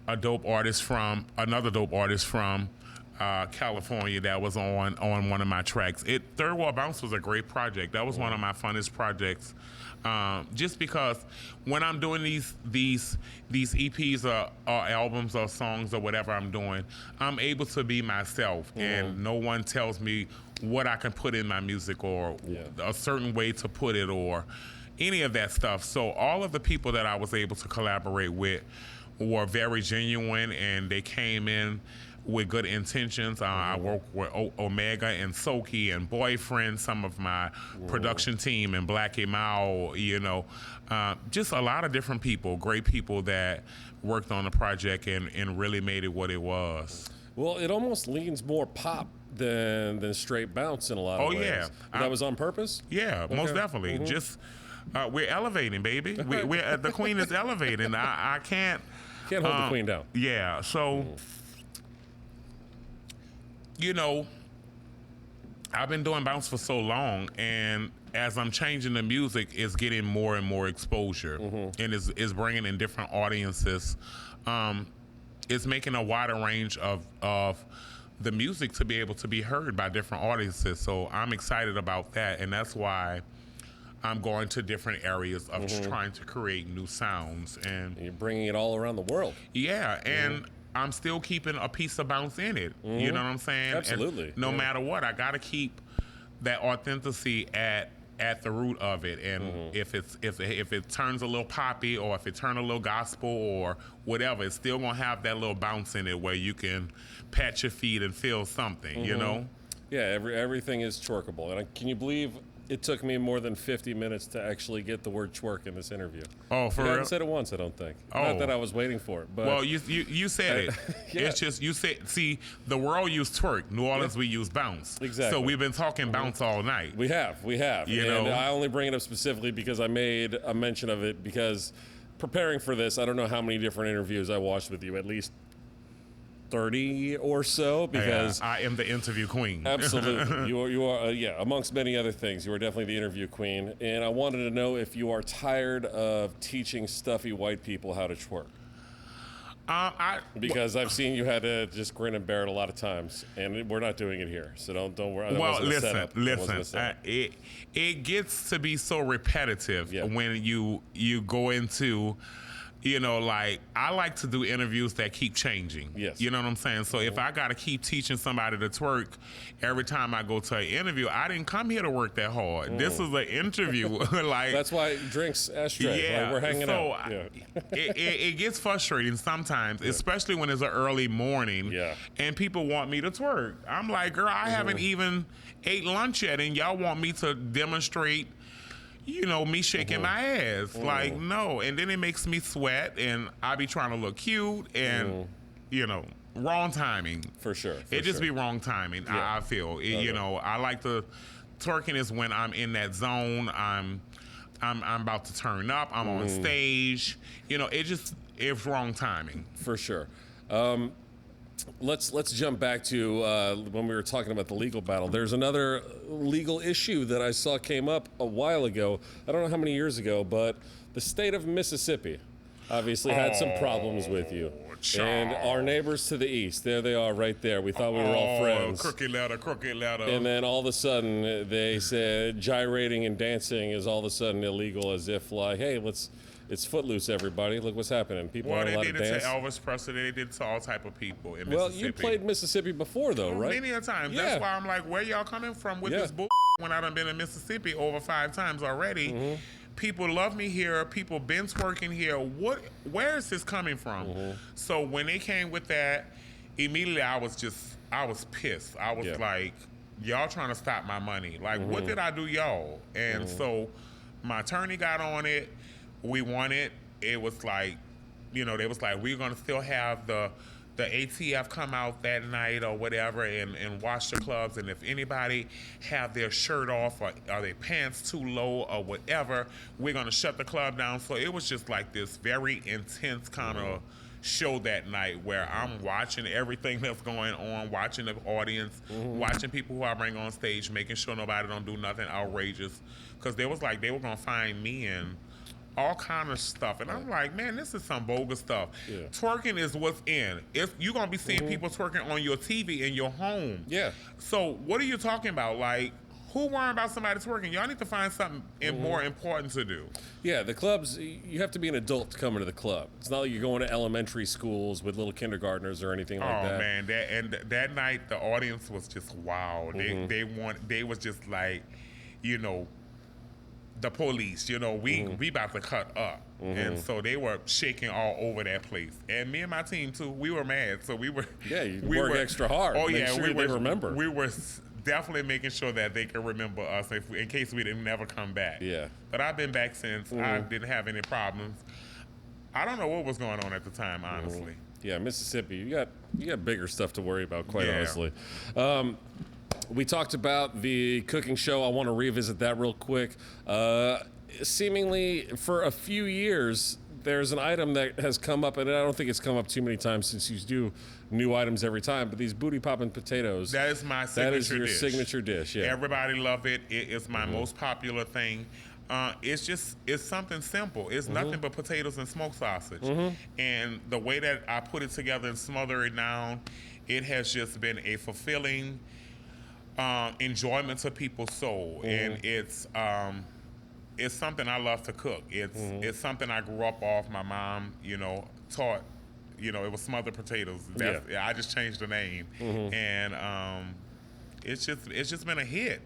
S2: another dope artist from California that was on one of my tracks. Third Ward Bounce was a great project. That was one of my funnest projects. Just because when I'm doing these EPs or albums or songs or whatever I'm doing, I'm able to be myself, and no one tells me what I can put in my music or a certain way to put it or any of that stuff. So all of the people that I was able to collaborate with were very genuine, and they came in with good intentions. I worked with Omega and Soki and Boyfriend, some of my production team, and Blackie Mao, you know, just a lot of different people, great people that worked on the project and really made it what it was.
S1: Well, it almost leans more pop than straight bounce in a lot of ways. Oh, yeah. That was on purpose?
S2: Yeah, most definitely. Just, we're elevating, baby. We're the Queen is elevating. I can't...
S1: Can't hold the Queen down.
S2: Yeah, so... You know, I've been doing bounce for so long, and as I'm changing the music, it's getting more and more exposure, and is bringing in different audiences. It's making a wider range of the music to be able to be heard by different audiences. So I'm excited about that, and that's why I'm going to different areas of trying to create new sounds. And
S1: you're bringing it all around the world.
S2: Yeah, and I'm still keeping a piece of bounce in it. You know what I'm saying?
S1: Absolutely.
S2: And no matter what, I got to keep that authenticity at the root of it. And if it turns a little poppy, or if it turns a little gospel or whatever, it's still gonna have that little bounce in it where you can pat your feet and feel something. You know?
S1: Yeah, everything is twerkable. And can you believe it took me more than 50 minutes to actually get the word twerk in this interview?
S2: Oh, for
S1: I
S2: real?
S1: haven't said it once, I don't think. Not that I was waiting for it. But
S2: well, you said it. It's just, you said, see, the world used twerk. New Orleans, we use bounce.
S1: Exactly.
S2: So we've been talking bounce all night.
S1: We have. You know? I only bring it up specifically because I made a mention of it, because preparing for this, I don't know how many different interviews I watched with you, at least 30 or so, because
S2: I am the interview queen.
S1: Absolutely. You are amongst many other things, you are definitely the interview queen. And I wanted to know if you are tired of teaching stuffy white people how to twerk. Because I've seen you had to just grin and bear it a lot of times, and we're not doing it here, so don't worry.
S2: Well, listen. It gets to be so repetitive when you go into, you know, like, I like to do interviews that keep changing.
S1: Yes.
S2: You know what I'm saying? So if I got to keep teaching somebody to twerk every time I go to an interview, I didn't come here to work that hard. This is an interview. Like,
S1: that's why drinks ashtray.
S2: Yeah.
S1: Like, we're hanging out.
S2: It gets frustrating sometimes, especially when it's an early morning and people want me to twerk. I'm like, girl, I haven't even ate lunch yet, and y'all want me to demonstrate, you know, me shaking my ass. Like, no. And then it makes me sweat, and I be trying to look cute, and, you know, wrong timing.
S1: For sure.
S2: It just be wrong timing, I feel. You know, I like to, twerking is when I'm in that zone, I'm about to turn up, I'm on stage. You know, it's wrong timing.
S1: For sure. Let's jump back to when we were talking about the legal battle. There's another legal issue that I saw came up a while ago. I don't know how many years ago, but the state of Mississippi obviously had some problems with you. And our neighbors to the east, there they are right there. We thought we were all friends.
S2: Crooked ladder.
S1: And then all of a sudden they said gyrating and dancing is all of a sudden illegal, as if like, hey, it's Footloose, everybody. Look what's happening. People aren't allowed to dance.
S2: Well, they did it to Elvis Presley. They did it to all type of people in Mississippi.
S1: Well, you played Mississippi before, though, right?
S2: Many a time.
S1: Yeah.
S2: That's why I'm like, where y'all coming from with this bull? When I done been in Mississippi over 5 times already. People love me here. People been twerking here. Where is this coming from? So when they came with that, immediately I was pissed. I was like, y'all trying to stop my money. Like, what did I do, y'all? And so my attorney got on it. We won it. It was like, you know, they was like, we're going to still have the ATF come out that night or whatever and watch the clubs. And if anybody have their shirt off or their pants too low or whatever, we're going to shut the club down. So it was just like this very intense kind of show that night where I'm watching everything that's going on, watching the audience, watching people who I bring on stage, making sure nobody don't do nothing outrageous. Because they was like, they were going to find me and all kind of stuff. And I'm like, man, this is some bogus stuff. Twerking is what's in. If you're going to be seeing people twerking on your TV in your home. So what are you talking about? Like, who worrying about somebody twerking? Y'all need to find something more important to do.
S1: Yeah, the clubs, you have to be an adult to come into the club. It's not like you're going to elementary schools with little kindergartners or anything like that.
S2: Oh, man. That night, the audience was just wow. They was just like, you know, the police, you know, we about to cut up. And so they were shaking all over that place. And me and my team, too, we were mad. So we were...
S1: Yeah, you work extra hard.
S2: Oh,
S1: Make
S2: yeah.
S1: sure they remember.
S2: We were definitely making sure that they could remember us in case we didn't never come back.
S1: Yeah.
S2: But I've been back since. I didn't have any problems. I don't know what was going on at the time, honestly.
S1: Yeah, Mississippi, you got bigger stuff to worry about, quite honestly. We talked about the cooking show. I want to revisit that real quick. Seemingly, for a few years, there's an item that has come up, and I don't think it's come up too many times since you do new items every time, but these booty popping potatoes.
S2: That is my signature dish.
S1: That is your signature dish, yeah.
S2: Everybody love it. It is my most popular thing. It's something simple. It's nothing but potatoes and smoked sausage. And the way that I put it together and smother it down, it has just been a fulfilling enjoyment to people's soul. And it's something I love to cook. It's something I grew up off. My mom, taught, it was smothered potatoes. I just changed the name. And it's just been a hit.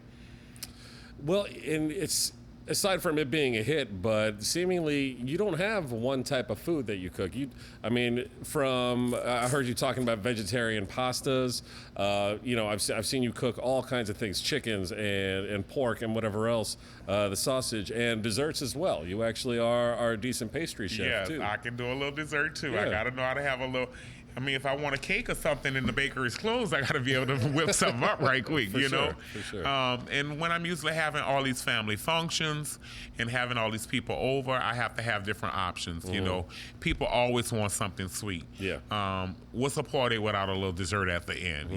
S1: Well, and it's, aside from it being a hit, but seemingly you don't have one type of food that you cook. I heard you talking about vegetarian pastas. I've seen you cook all kinds of things, chickens and pork and whatever else, the sausage and desserts as well. You actually are a decent pastry chef too.
S2: Yes, I can do a little dessert too.
S1: Yeah.
S2: I gotta know how to have a little. If I want a cake or something and the bakery's closed, I got to be able to whip something up right quick,
S1: For sure.
S2: And when I'm usually having all these family functions and having all these people over, I have to have different options, People always want something sweet.
S1: Yeah.
S2: What's a party without a little dessert at the end,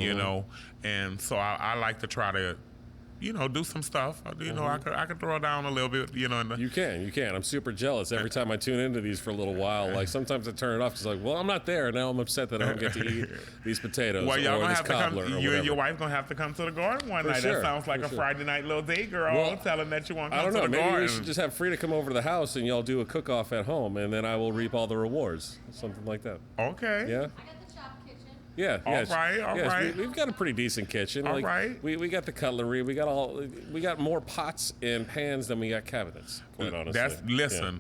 S2: And so I like to try to, do some stuff. I could throw down a little bit,
S1: You can. I'm super jealous every time I tune into these for a little while. Like sometimes I turn it off because I'm not there. Now I'm upset that I don't get to eat these potatoes.
S2: Well, y'all
S1: or
S2: gonna
S1: this
S2: have to come.
S1: You
S2: and your wife gonna have to come to the garden one night.
S1: Sure.
S2: That sounds like a Friday night little day, girl. Telling that you want to come to the garden.
S1: Maybe we should just have Frida come over to the house and y'all do a cook-off at home, and then I will reap all the rewards. Something like that.
S2: Okay.
S1: Yeah. Yeah.
S2: All right.
S1: We've got a pretty decent kitchen.
S2: All right.
S1: We got the cutlery. We got more pots and pans than we got cabinets. Quite honestly.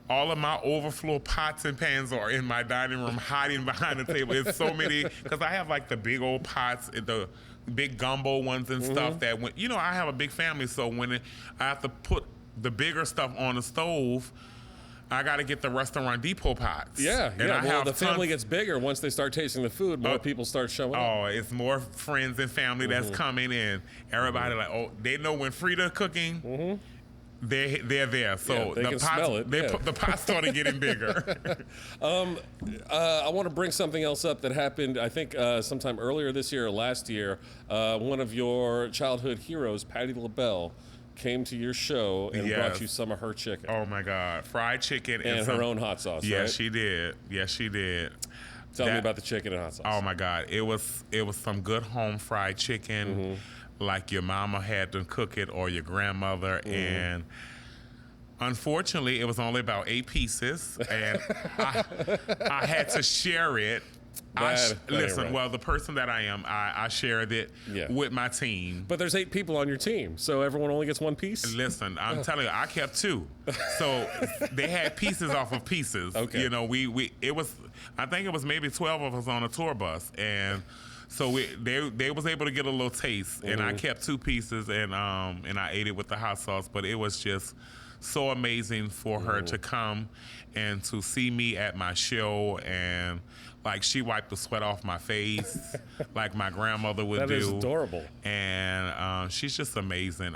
S2: All of my overflow pots and pans are in my dining room, hiding behind the table. It's so many because I have like the big old pots, the big gumbo ones and stuff. That I have a big family, so when I have to put the bigger stuff on the stove, I got to get the restaurant depot pots.
S1: Yeah. The family gets bigger once they start tasting the food. More people start showing up.
S2: Oh, it's more friends and family that's coming in. Everybody they know when Frida cooking. They're there. So
S1: they can smell it.
S2: The pots started getting bigger.
S1: I want to bring something else up that happened, I think, sometime earlier this year or last year. One of your childhood heroes, Patti LaBelle, came to your show and brought you some of her chicken.
S2: Oh my God, fried chicken
S1: and her own hot sauce.
S2: Yes,
S1: right?
S2: she did.
S1: Tell me about the chicken and hot sauce.
S2: Oh my God, it was some good home fried chicken, like your mama had to cook it or your grandmother, and unfortunately, it was only about 8 pieces, and I had to share it. The person that I am, I shared it with my team.
S1: But there's 8 people on your team, so everyone only gets 1 piece?
S2: Listen, I'm telling you, I kept 2. So they had pieces off of pieces.
S1: Okay.
S2: I think it was maybe 12 of us on a tour bus, and so they was able to get a little taste, and I kept 2 pieces, and I ate it with the hot sauce, but it was just so amazing for her to come and to see me at my show, and like she wiped the sweat off my face like my grandmother would do.
S1: That is adorable.
S2: And she's just amazing.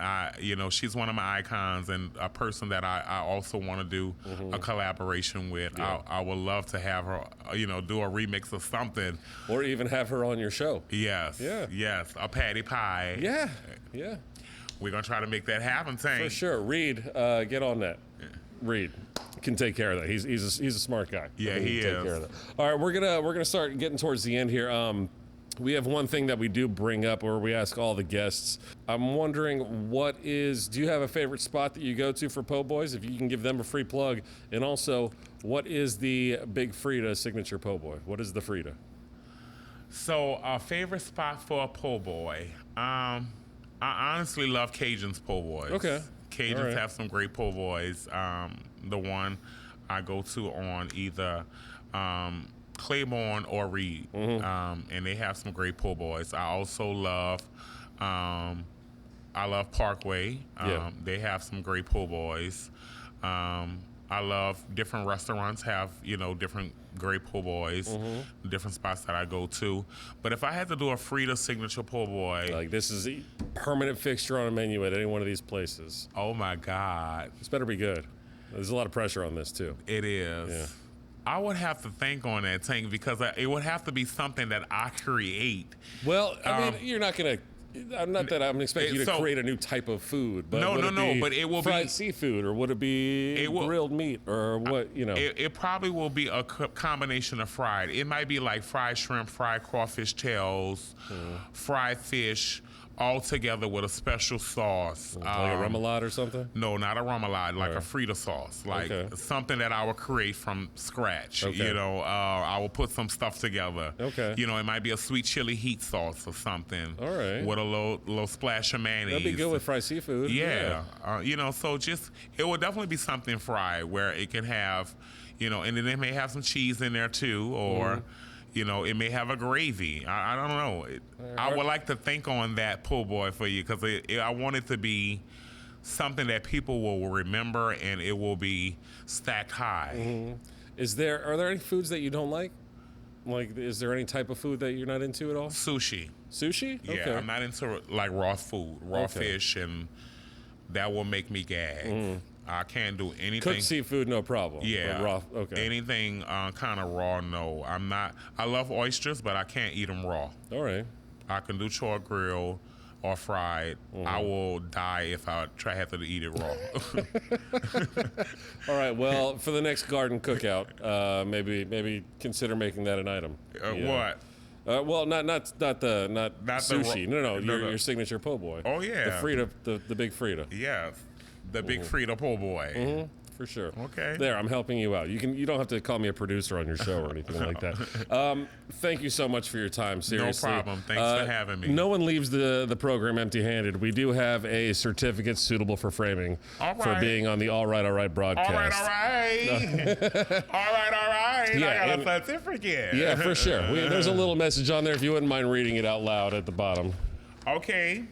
S2: She's one of my icons and a person that I also want to do a collaboration with.
S1: Yeah.
S2: I would love to have her, do a remix of something.
S1: Or even have her on your show.
S2: Yes. Yeah. Yes. A patty pie.
S1: Yeah. Yeah.
S2: We're gonna try to make that happen, Tank.
S1: For sure. Reed, get on that. Reed can take care of that. He's a smart guy.
S2: Yeah, he is.
S1: Take care of that. All right, we're gonna start getting towards the end here. We have one thing that we do bring up where we ask all the guests. I'm wondering do you have a favorite spot that you go to for po' boys? If you can give them a free plug. And also, what is the Big Frida signature po' boy? What is the Frida?
S2: So, a favorite spot for a po' boy. I honestly love Cajun's po' boys.
S1: Okay.
S2: Cajuns have some great po' boys. The one I go to on either Claiborne or Reed, and they have some great po' boys. I also love Parkway. They have some great po' boys. I love different restaurants have different great po' boys, different spots that I go to. But if I had to do a Frida signature po' boy,
S1: like this is a permanent fixture on a menu at any one of these places.
S2: Oh my God,
S1: this better be good. There's a lot of pressure on this too.
S2: It is.
S1: Yeah.
S2: I would have to think on that, Tank, because it would have to be something that I create.
S1: Well, I mean, you're not going to. I'm not that I'm expecting you to create a new type of food, but
S2: no. But it will be
S1: fried seafood, or would it be grilled meat, or what?
S2: It probably will be a combination of fried. It might be like fried shrimp, fried crawfish tails, fried fish, all together with a special sauce.
S1: Like a remoulade or something?
S2: No, not a remoulade, like a Frida sauce. Like something that I will create from scratch.
S1: Okay.
S2: I will put some stuff together.
S1: Okay.
S2: It might be a sweet chili heat sauce or something.
S1: All right.
S2: With a little splash of mayonnaise.
S1: That'd be good with fried seafood.
S2: Yeah. So it will definitely be something fried where it can have, and then it may have some cheese in there too, or... it may have a gravy. I don't know. I would like to think on that, po' boy, for you, because I want it to be something that people will remember, and it will be stacked high.
S1: Are there any foods that you don't like? Like, is there any type of food that you're not into at all?
S2: Sushi.
S1: Sushi?
S2: Yeah,
S1: okay.
S2: I'm not into like raw food, raw fish, and that will make me gag. I can't do anything.
S1: Cooked seafood, no problem.
S2: Yeah.
S1: But raw, okay.
S2: Anything kind of raw, no. I'm not. I love oysters, but I can't eat them raw.
S1: All right.
S2: I can do char grill or fried. I will die if I have to eat it raw.
S1: All right. Well, for the next garden cookout, maybe consider making that an item.
S2: What?
S1: Well, not sushi. No, your signature po' boy.
S2: Oh yeah.
S1: The Frida, the Big Frida.
S2: Yeah. The Big Frida po' boy.
S1: For sure.
S2: Okay.
S1: There, I'm helping you out. You don't have to call me a producer on your show or anything like that. Thank you so much for your time. Seriously.
S2: No problem. Thanks for having me.
S1: No one leaves the program empty-handed. We do have a certificate suitable for framing for being on the All Right broadcast.
S2: All right. All right.
S1: Yeah,
S2: I got a certificate.
S1: Yeah, for sure. There's a little message on there if you wouldn't mind reading it out loud at the bottom.
S2: Okay.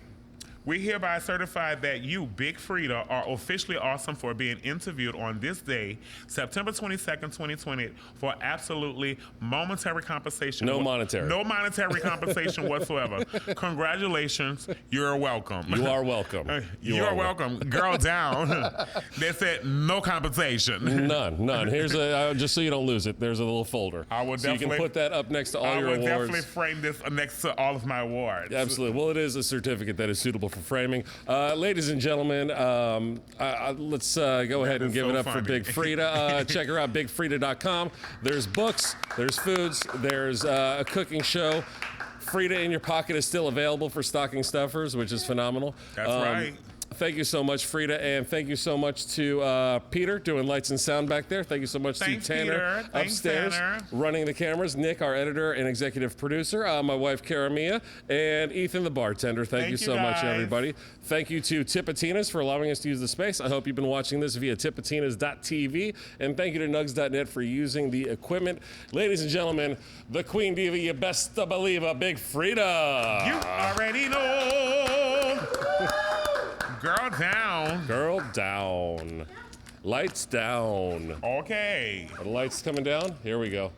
S2: We hereby certify that you, Big Frida, are officially awesome for being interviewed on this day, September 22nd, 2020, for absolutely momentary compensation.
S1: No monetary.
S2: No monetary compensation whatsoever. Congratulations. You're welcome.
S1: You are welcome.
S2: You're welcome. Girl down. They said no compensation.
S1: None. Here's just so you don't lose it, there's a little folder.
S2: I will
S1: so you can put that up next to all your awards.
S2: I will definitely frame this next to all of my awards.
S1: Absolutely. Well, it is a certificate that is suitable for framing. Ladies and gentlemen, let's go ahead and give it up for Big Frida. Check her out, bigfrida.com. There's books, there's foods, there's a cooking show. Frida in Your Pocket is still available for stocking stuffers, which is phenomenal.
S2: That's right.
S1: Thank you so much, Frida, and thank you so much to Peter doing lights and sound back there. Thank you so much to Tanner upstairs running the cameras, Nick, our editor and executive producer, my wife, Cara Mia, and Ethan, the bartender. Thank you so much, everybody. Thank you to Tipatinas for allowing us to use the space. I hope you've been watching this via tipatinas.tv, and thank you to nugs.net for using the equipment. Ladies and gentlemen, the Queen Diva, you best to believe a Big Frida.
S2: You already know. Girl down.
S1: Girl down. Lights down.
S2: Okay.
S1: Are the lights coming down? Here we go.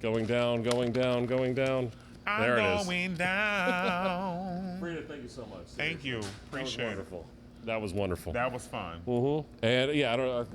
S1: Going down, going down, going down. There it is.
S2: I'm going down.
S1: Frida, thank you so much.
S2: Thank you. Appreciate it.
S1: That was wonderful.
S2: That was fun.
S1: And yeah, I don't know.